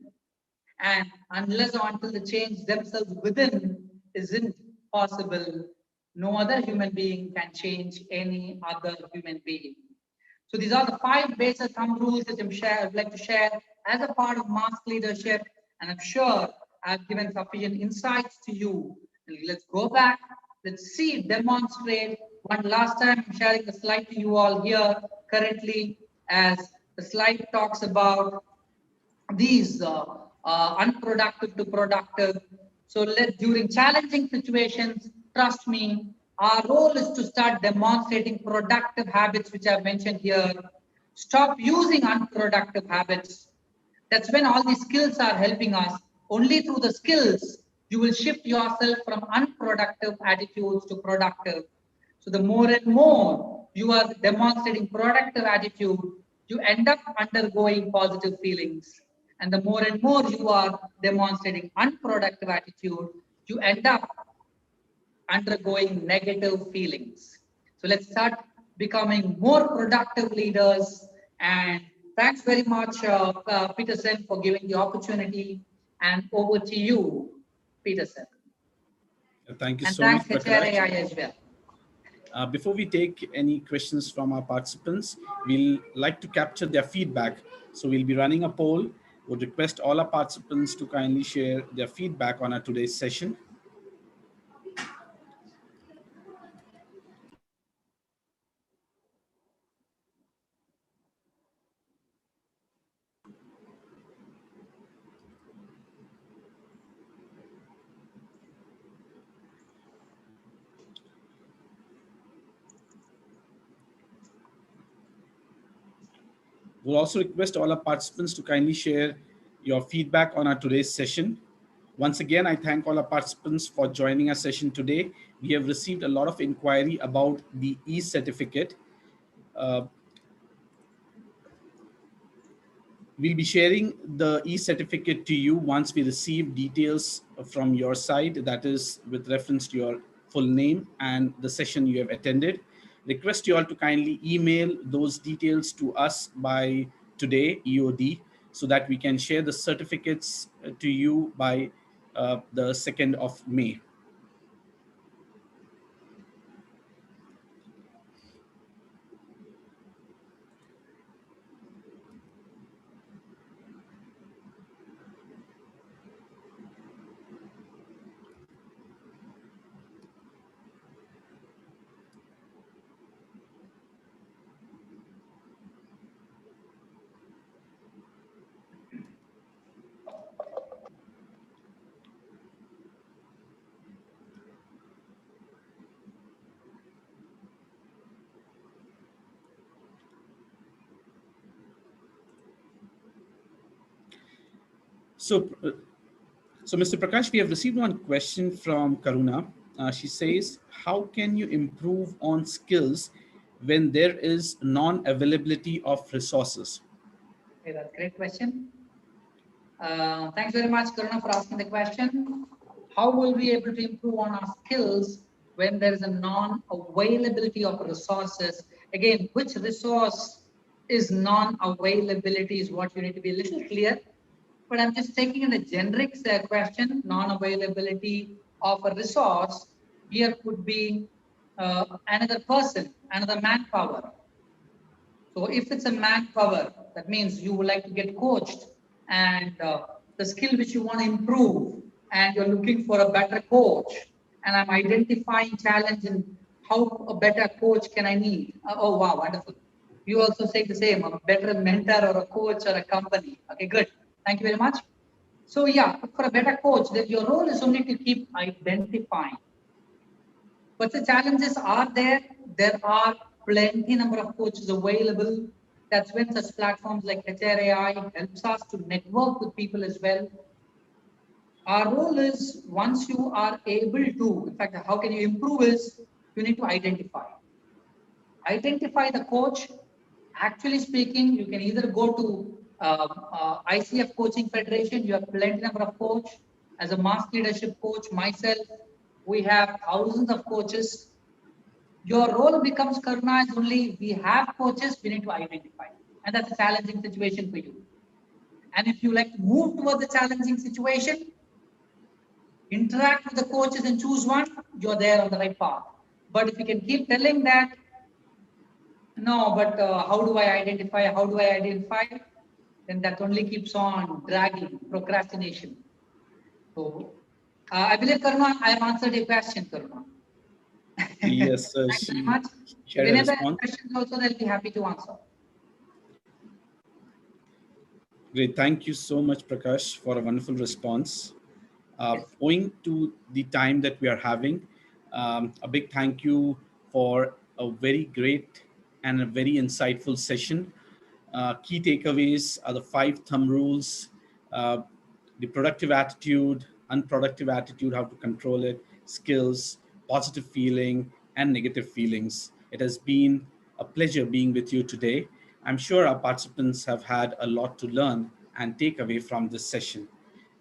And unless or until the change themselves within isn't possible, no other human being can change any other human being. So these are the 5 basic thumb rules that I'd like to share as a part of mask leadership. And I'm sure I've given sufficient insights to you. And let's go back. Let's see, demonstrate. One last time, I'm sharing the slide to you all here currently, as the slide talks about these unproductive to productive. So during challenging situations, trust me, Our role is to start demonstrating productive habits, which I've mentioned here. Stop using unproductive habits. That's when all these skills are helping us. Only through the skills, you will shift yourself from unproductive attitudes to productive. So the more and more you are demonstrating productive attitude, you end up undergoing positive feelings. And the more and more you are demonstrating unproductive attitude, you end up undergoing negative feelings. So let's start becoming more productive leaders. And thanks very much, Peterson, for giving the opportunity. And over to you, Peterson. Thank you And so much, thanks, Prakash. HRAI as well. Before we take any questions from our participants, we'll like to capture their feedback. So we'll be running a poll. Would request all our participants to kindly share their feedback on our today's session. We'll also request all our participants to kindly share your feedback on our today's session. Once again, I thank all our participants for joining our session today. We have received a lot of inquiry about the e-certificate. We'll be sharing the e-certificate to you once we receive details from your side, that is with reference to your full name and the session you have attended. Request you all to kindly email those details to us by today, EOD, so that we can share the certificates to you by the 2nd of May. So, Mr. Prakash, we have received one question from Karuna. She says, how can you improve on skills when there is non-availability of resources? Okay, that's a great question. Thanks very much, Karuna, for asking the question. How will we be able to improve on our skills when there is a non-availability of resources? Again, which resource is non-availability is what you need to be a little clear. But I'm just taking in a generic question, non-availability of a resource. Here could be another person, another manpower. So if it's a manpower, that means you would like to get coached and the skill which you want to improve and you're looking for a better coach, and I'm identifying challenge in how a better coach can I need. Oh, wow, wonderful. You also say the same, a better mentor or a coach or a company. Okay, good. Thank you very much. So yeah, for a better coach, that your role is only to keep identifying. But the challenges are there. There are plenty number of coaches available. That's when such platforms like HRAI helps us to network with people as well. Our role is, once you are able to, in fact, how can you improve is, you need to identify. Identify the coach. Actually speaking, you can either go to ICF Coaching Federation. You have plenty number of coach. As a mass leadership coach, myself, we have thousands of coaches. Your role becomes, Karuna, is only we have coaches, we need to identify. And that's a challenging situation for you. And if you like to move towards the challenging situation, interact with the coaches and choose one, you're there on the right path. But if you can keep telling that, no, but how do I identify? How do I identify? Then that only keeps on dragging, procrastination. So I believe, Karuna, I have answered your question, Karuna. Yes, Thanks very much. shared If a any other response. questions also, they'll be happy to answer. Great. Thank you so much, Prakash, for a wonderful response. Owing to the time that we are having, A big thank you for a very great and a very insightful session. Key takeaways are the five thumb rules, uh, the productive attitude, unproductive attitude, how to control it, skills, positive feeling, and negative feelings. It has been a pleasure being with you today. I'm sure our participants have had a lot to learn and take away from this session.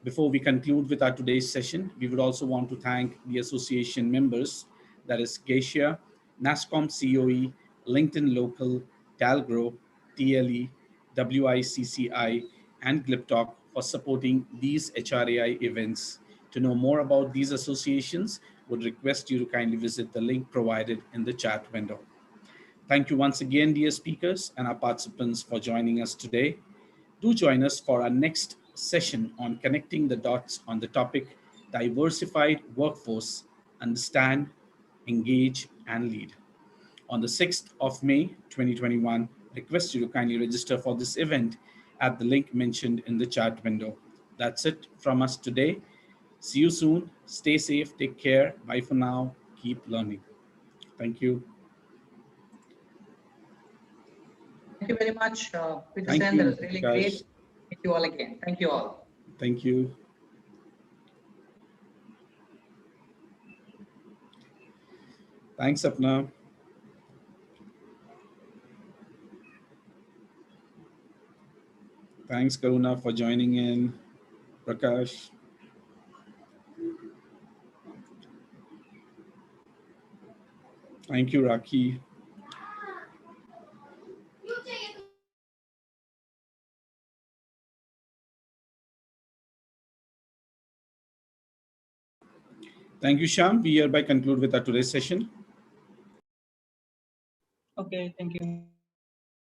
Before we conclude with our today's session, we would also want to thank the association members, that is Geisha, NASCOM COE, LinkedIn Local, Talgro, TLE, WICCI, and GlipTalk for supporting these HRAI events. To know more about these associations, would request you to kindly visit the link provided in the chat window. Thank you once again, dear speakers and our participants, for joining us today. Do join us for our next session on connecting the dots on the topic Diversified Workforce, Understand, Engage, and Lead. On the 6th of May 2021, request you to kindly register for this event at the link mentioned in the chat window. That's it from us today. See you soon. Stay safe. Take care. Bye for now. Keep learning. Thank you. Thank you very much, Peter Thank Sen. That you, was really Prakash. great. Meet you all again. Thank you all. Thank you. Thanks, Apna. Thanks, Karuna, for joining in. Prakash. Thank you, Raki. Thank you, Sham. We hereby conclude with our today's session. Okay, thank you.